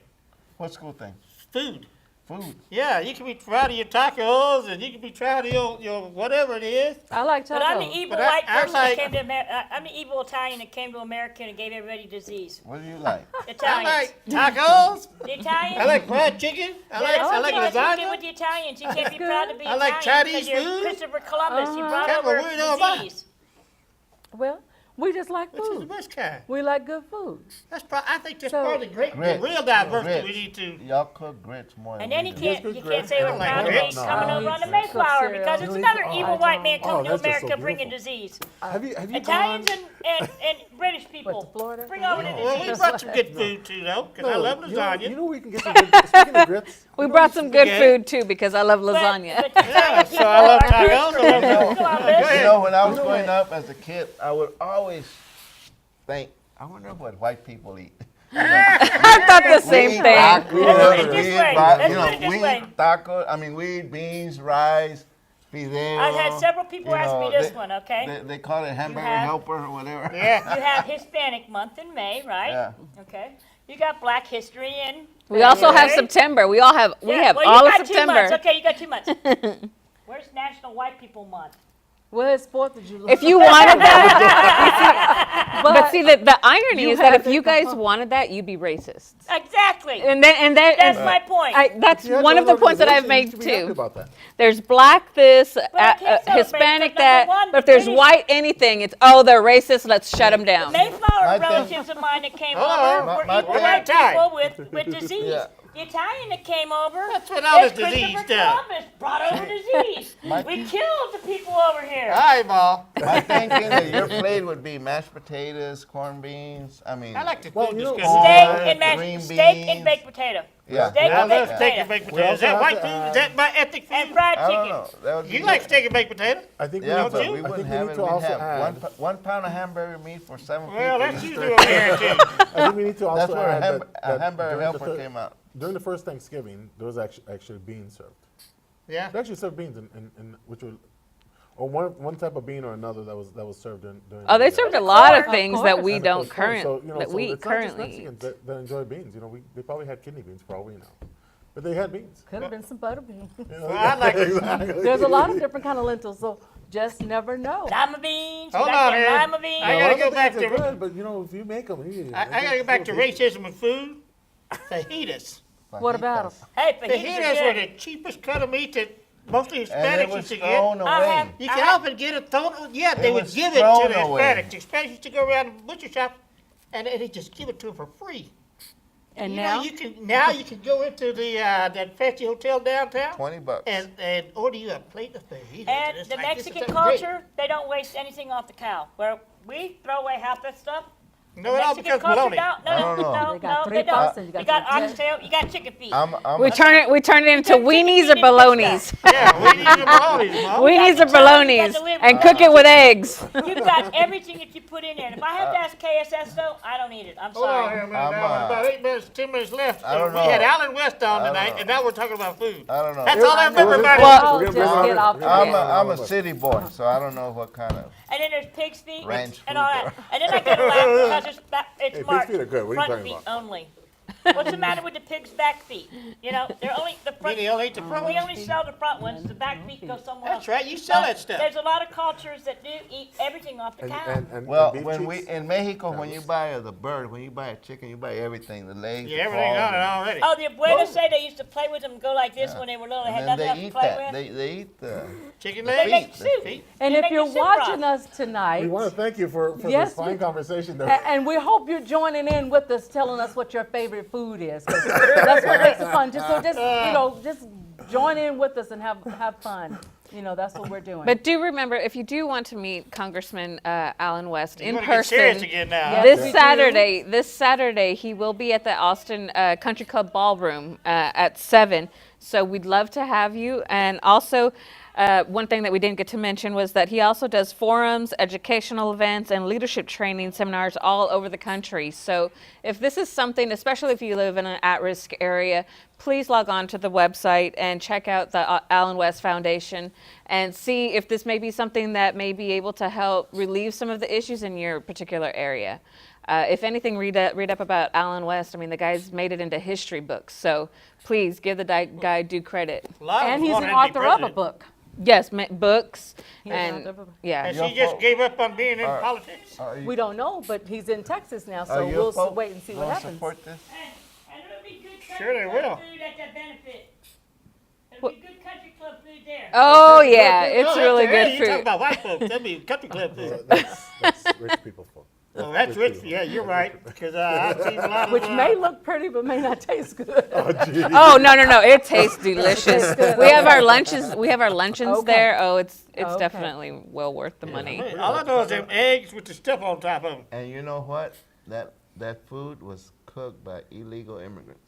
What school thing? Food. Food. Yeah, you can be proud of your tacos and you can be proud of your whatever it is. I like But I'm the tacos. evil But white I person like- that came to America. I'm the evil Italian that came to America and gave everybody disease. What do you like? I Italians. like tacos. The Italians. I like fried chicken. I like That's what you get lasagna. with the Italians. You can't be proud to be I like Italian Chinese because you're food. Christopher Columbus. He brought Kind of a over weirdo about it. disease. Well, we just like Which is the food. best kind. We like good food. I think that's So- part of the Grits. real diversity Grits. we need to. Y'all cook grits more than And then we you do. can't, good you grits. can't say I we're don't like proud of grits. being coming No. over on the Cook Mayflower cereal. because You it's don't another eat- evil oh, white man oh, coming to that's just so America bringing beautiful. disease. Have you Italians gone? and British people. What, to Florida? Bring over the Well, we disease. brought some good food too, though, because I love lasagna. You know we can get some good, speaking of grits. We brought some good Okay. food too because I love lasagna. But the Italian Yeah, so I love people are tacos. I love Christopher Columbus. You know, when I was growing up as a kid, I would always think, I wonder what white people eat. I thought the We same eat thing. tacos, Let's put it we this eat way. ri- Let's you put know, it this we way. eat tacos. I mean, we eat beans, rice, fideo. I've had several people you ask me know, this they- one, okay? They call it hamburger have- helper or whatever. Yeah. You have Hispanic month in May, right? Yeah. Okay. You got Black History in We also have February. September. We have Yeah, well, all you of got 2 September. months. Okay, you got 2 months. Where's National White People Month? Well, it's 4th of July. If you wanted that, but see the irony you is that have if you it- guys wanted that, you'd be racist. Exactly. And then That's my point. that's You have one your of the own points that I've organization, made you should be happy too. about that. There's black this, I can't celebrate Hispanic because, that, number one, but if there's British- white anything, it's they're racist. Let's shut them down. Mayflower My thing- relatives of mine that came Hold over on. were My evil thing- white Time. people with disease. Yeah. The Italian that came over That's what all is this disease Christopher does. Columbus brought over disease. We killed the people over here. Eyeball. My thinking that your plate would be mashed potatoes, corned beans. I mean, I like the Well, food you know, discussion. Steak and green mashed steak and beans. baked potato. Yeah. Steak I and baked love steak and potato. baked We potatoes. Is that also white have food? to Is that my ethnic And food? fried I don't chicken. know. That would You be like good. steak and baked potato? I think Yeah, we but need to, we I wouldn't think we have need it. to We'd also have add. one pound of hamburger meat for 7 Well, people. that's Each you day. do over here too. I think we need to That's also where add a that hamburger during the helper third- came out. During the first Thanksgiving, there was actually beans served. Yeah. They actually served beans, in which were, or one type of bean or another that was served during. Oh, they served a lot of Of things that course. we and of don't course, corn. So, that we it's not just currently Mexicans eat. that enjoy beans. You know, they probably had kidney beans for all we know, but they had beans. Could have been some butter beans. You know? Well, I like it. Exactly. There's a lot of different kind of lentils, so just never know. Lima beans. Hold you got on them here. lima beans. I A gotta lot go of back things are to- good, but you know, if you make them, I gotta go back to racism with food. Fajitas. What about them? Hey, fajitas are Fajitas were good. the cheapest cut of meat that mostly And it Hispanics was used to thrown get. I have- away. You can often get it thrown. Yeah, they It would was give it to the thrown away. Hispanics. The Hispanics used to go around the butcher shop, and they just give it to them for free. And You now, know, you can go into the that fancy hotel downtown $20. and order you a plate of fajita. And It's the like this, Mexican it's great. culture, they don't waste anything off the cow. Where we throw away half that stuff. No, it all Mexican becomes culture bologna. don't. I don't know. No, They got they tripas don't. and you You got got the- oxtail, you got chicken feet. We turn it into Chicken weenies feet or and bolognas. Yeah, we need the bologna, Mom. Weenies or You got the bolognas, liver. and cook it with eggs. You've got everything that you put in there. And if I have to ask KSS though, I don't eat it. I'm Hold on sorry. here a minute. I'm, Now, about 8 minutes, 10 minutes left. I don't We had know. Alan West on I don't tonight, know. and now we're talking about food. I don't know. That's all I remember about it. oh, We're just gonna bring get it off up. the I'm bed. I'm a city boy, so I don't know what kind of. And then there's pig's feet Ranch and food all that. And then I get a laugh because it's pig's marked feet are good. What are you front talking feet about? only. What's the matter with the pig's back feet? You know, they're only the front. They only eat the front We ones. only sell the front ones. The back feet go somewhere else. That's right, you sell that stuff. There's a lot of cultures that do eat everything off the cow. Well, beef when cheeks? we in Mexico, when you buy the bird, when you buy a chicken, you buy everything, the legs, Yeah, the everything's claws, on it already. Oh, the abuelas say they used to play with them and go like this when they were little. They had and then nothing else they to eat play that. with. They eat the. Chicken They legs. make feet, soup. feet. and They if make you're you soup watching broth. us tonight, We want to thank you for Yes, this fine we- conversation. and we hope you're joining in with us, telling us what your favorite food is. 'Cause that's what makes it fun. Just join in with us and have fun. You know, that's what we're doing. But do remember, if you do want to meet Congressman Alan West You in wanna get serious person, again now. Yes, huh? this Saturday, he will be at the Austin Country Club Ballroom at 7. So we'd love to have you. And also, one thing that we didn't get to mention was that he also does forums, educational events, and leadership training seminars all over the country. So if this is something, especially if you live in an at-risk area, please log on to the website and check out the Alan West Foundation and see if this may be something that may be able to help relieve some of the issues in your particular area. If anything, read up about Alan West. I mean, the guy's made it into history books. So please give the guy due credit. A lot of and us he's wanted an to be author of a president. book. Yes, books He's and an author of a- yeah. And Your she just fault. gave up on being in politics. Are you, We don't know, but he's in Texas now, are so you we'll folk wait and see what gonna happens. Support this? And there'll be good Sure they country club will. food at that benefit. There'll be good country club food there. Oh yeah, it's Oh, really that's- good hey, you talking food. about white folks? That'd be country club food. That's rich people for. Oh, that's rich. Yeah, you're right. Because I've seen a lot of. Which may look pretty, but may not taste good. Oh no, it tastes delicious. We have our lunches. We have our luncheons Okay. there. Oh, it's Okay. definitely well worth the money. All I know is them eggs with the stuff on top of them. And you know what? That food was cooked by illegal immigrants.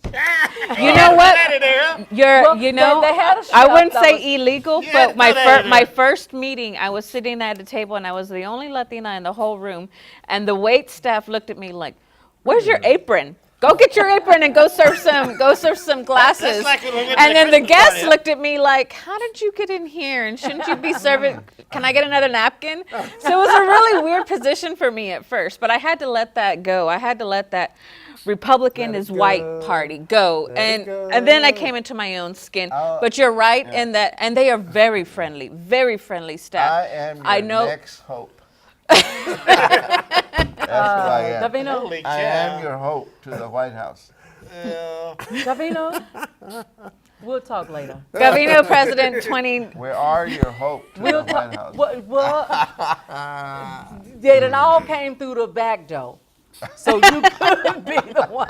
You know what? Out of there, huh? Well, You know, they had a I chef wouldn't that say was- illegal, You but had to throw that in my there. first meeting, I was sitting at a table and I was the only Latina in the whole room, and the wait staff looked at me like, "Where's your apron? Go get your apron and go serve some glasses." like when we went to And the then the Christmas guests party, huh? looked at me like, "How did you get in here? And shouldn't you be serving? Can I get another napkin?" So it was a really weird position for me at first, but I had to let that go. I had to let that Republican Let it is white go. party go. Let it And then I go. came into my own skin. I'll- But you're right in that, and they are very friendly staff. I am your I know. next hope. That's who I am. Davino, Holy I cow. am your hope to the White House. Davino, we'll talk later. Gavino President 20. We are your hope to We'll the White talk. House. Well, they done all came through the back door, so you could be the one.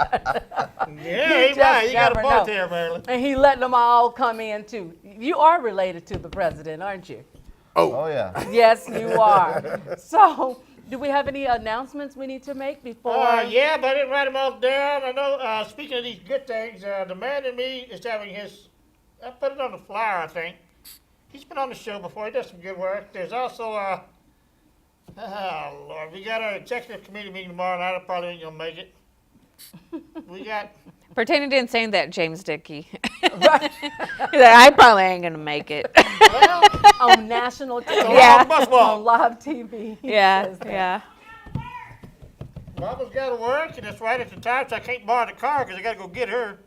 Yeah, he's just right. You got a never point know. there, Marilyn. And he letting them all come in too. You are related to the president, aren't you? Oh yeah. Yes, you are. So, do we have any announcements we need to make before? Yeah, but I didn't write them all down. I know, speaking of these good things, the man in me is having his, I put it on the flyer, I think. He's been on the show before. He does some good work. There's also, oh, Lord, we got our executive committee meeting tomorrow night. I probably ain't gonna make it. We got, Pertaining to saying that, James Dickey. I probably ain't going to make it. well, On national TV, Yeah. bus on walk. live TV. Yeah, Says that. yeah. Mama's got to work, and it's right at the time, so I can't borrow the car because I got to go get her.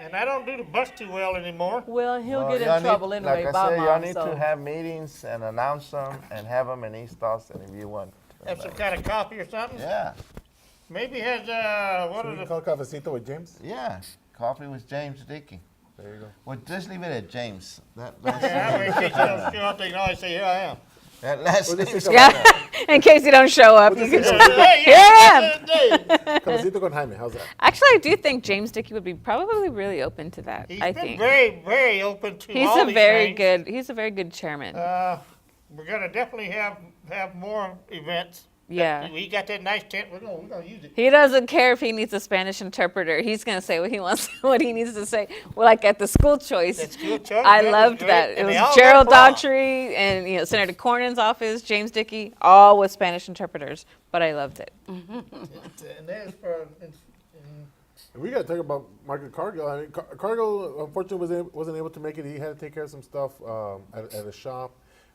And I don't do the bus too well anymore. Well, he'll Well, get y'all in need- trouble anyway Like by I said, y'all mom. need So. to have meetings and announce them and have them in East Austin if you want. Have some kind of coffee or something. Yeah, Maybe has So one we of can the. call cafecito with James. yeah. Coffee with James Dickey. There you go. Well, just leave it at James. Yeah, in case you don't show up, they can always say, "Here I am." That last We'll just name. say Yeah, in case you don't show up. You can, Hey, here I am. Cabecito con Jaime. How's that? Actually, I do think James Dickey would be probably really open to that. He's I been think very, very open to he's all a these very things. good. He's a very good chairman. We're gonna definitely have more events. Yeah. We got that nice tent. We're gonna use it. He doesn't care if he needs a Spanish interpreter. He's gonna say what he wants, what he needs to say. Well, like at the school choice, That school choice, I that was loved great, that. It and was they all Gerald got applause. Daughtry and Senator Cornyn's office, James Dickey, all with Spanish interpreters. But I loved it. And there's for. We got to talk about Margaret Cargill. I mean, Cargill unfortunately wasn't able to make it. He had to take care of some stuff at a shop,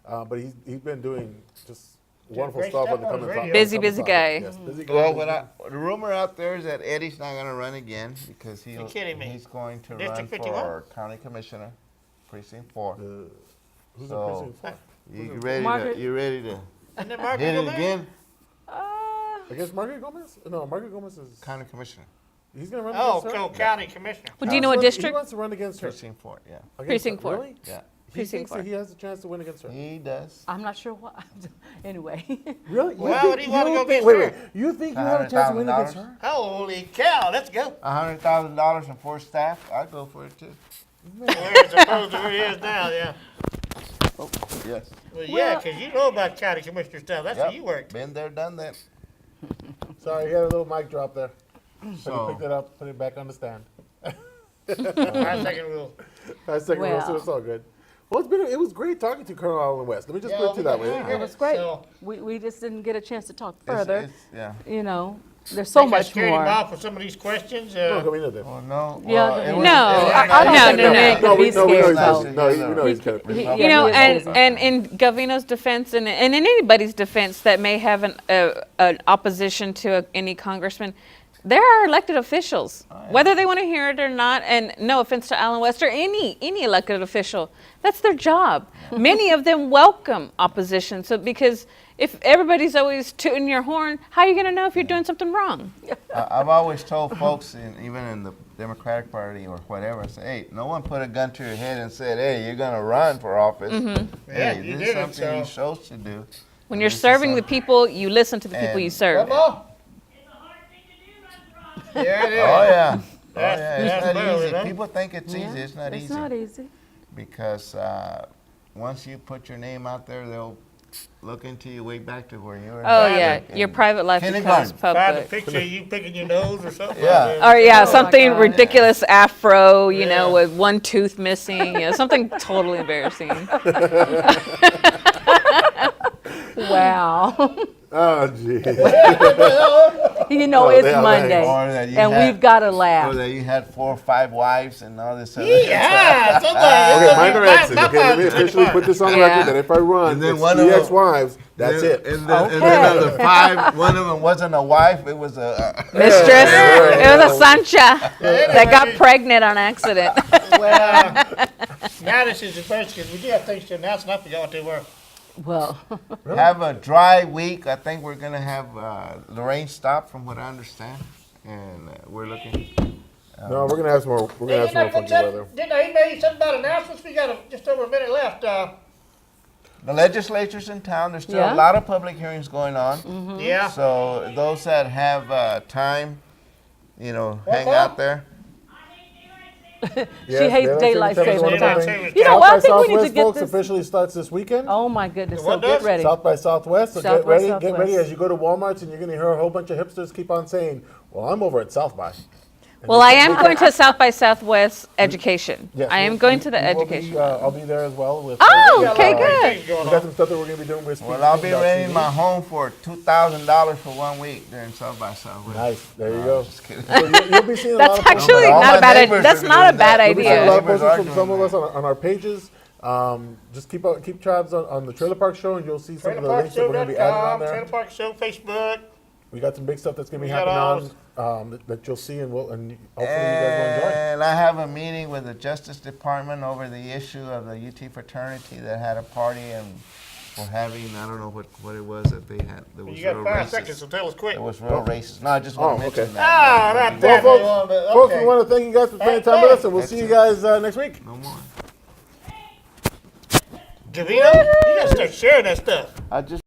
but he's been doing just wonderful great stuff stuff on the on coming the top. radio. Busy, coming busy top. guy. Yes, busy guy. Well, the rumor out there is that Eddie's not going to run again because You're kidding me. he's going to District run 51? for county commissioner, precinct 4. Who's So- the precinct for? You ready Margaret- to? You ready to And then hit Margaret it Gomez? again? Against Margaret Gomez? No, Margaret Gomez is. County commissioner, He's going to run Oh, against her. so county commissioner. Well, do you know what He district? wants to run against her. precinct 4. Yeah, Against Precinct her. 4. Really? yeah. He Precinct thinks 4. that he has a chance to win against her. He does. I'm not sure why. Anyway. Really? Why would he wanna go think, against wait, her? wait. You think you have a chance to win against $100,000? her? Holy cow! Let's go. $100,000 and 4 staff. I'd go for it too. Whereas opposed to where he is now, yeah. Yes. Well, yeah, because you know about county commissioner stuff. That's where Yep. you worked. Been there, done that. Sorry, he had a little mic drop there. But he So picked it up, put it back on the stand. 5-second rule. I second row, so Well. it's all good. Well, it was great talking to Colonel Allen West. Let me just put it to you that way. It was great. So, We just didn't get a chance to talk it's- further. it's- yeah. You know, there's so think I much scared him more. off with some of these questions. No, Camino did. Well, no. Yeah, well, it no, was- No, I don't no, think no, that no. could be we know scared, he's though. busy. No, we know he's good. He- You know, he is and, busy. and in Gavino's defense and in anybody's defense that may have an opposition to any congressman, there are elected officials, whether they want to hear it or not. And no offense to Alan West or any elected official, that's their job. Many of them welcome opposition. So because if everybody's always tooting your horn, how are you going to know if you're doing something wrong? I've always told folks, even in the Democratic Party or whatever, I say, hey, no one put a gun to your head and said, hey, you're going to run for office. Yeah, Hey, you this did is it, something so- you chose to do. When you're This is serving the something- people, you listen to the people And- you serve. Come on. It's a hard thing to do, run for office. Yeah, it is. Oh, yeah. Oh, That's- yeah. It's that's not barely, easy. huh? People think it's Yeah, easy. It's not It's easy. not easy. Because once you put your name out there, they'll look into you way back to where you were. Oh in- yeah, in your private life becomes kindergarten. Find a public. picture of you picking your nose or something. Yeah. Or yeah, Oh, my something God. ridiculous afro, you know, Yeah. with one tooth missing, you know, something totally embarrassing. Wow. Oh, gee. You know, Oh, it's they are Monday, Or that you and had- we've got to Or laugh. that you had 4 or 5 wives and all this other Yeah, sometimes. Okay, mine are exes. Okay, let me officially put this on Yeah. record that if I run, And then it's one of 3 them- ex-wives. That's it. And then of the 5, one of them wasn't a wife, it was a Mistress, it was a Sancha that got pregnant on accident. Well, now this is the first, because we do have things to announce, and I forgot what they were. Well, have a dry week. I think we're gonna have the rain stop, from what I understand, and we're looking. No, we're gonna have some more. We're gonna have some more funky weather. Didn't I email you something about announcements? We got just over a minute left. The legislature's in town. There's still Yeah. a lot of public hearings going on. Yeah. So those that have time, hang Mom? out there. she hates daylight savings Daylight time. savings You know time. what? I South by think we need to Southwest, get folks, this. officially starts this weekend. Oh my goodness! So What get does? ready. South by Southwest. So South get by ready. Get Southwest. ready as you go to Walmart's, and you're gonna hear a whole bunch of hipsters keep on saying, "Well, I'm over at South by." Well, I am going to South by Southwest education. Yes, I am we- going to the we will education. be, I'll be there as well. With, Oh, We got a okay, lot of good. things going We got on. some stuff that we're gonna be doing with. Well, I'll be Speakeasy.tv. renting my home for $2,000 for 1 week during South by Southwest. Nice. There you No, go. Just kidding. So you'll be seeing a That's lot of folks- actually all not my a bad idea. neighbors That's are not doing a bad that. You'll be seeing a idea. lot of Neighbors postings are from doing some of that. us on our pages. Just keep tabs on the Trailer Park Show, and you'll see some of the links that we're gonna be adding on TrailerParkShow.com, there. Trailer Park Show, Facebook. We got some big stuff that's gonna be We got happening on that you'll see, and hopefully you guys will enjoy. And I have a meeting with the Justice Department over the issue of the UT fraternity that had a party and were having, I don't know what it was that they had. That was You got real 5 racist. seconds, so tell us quick. It was real racist. No, I just want Oh, to mention okay. that. Ah, not Well, that. folks, Okay. we want to thank you guys for spending time with us, and we'll see you guys next week. No more. Javino, you gotta start sharing that stuff. I just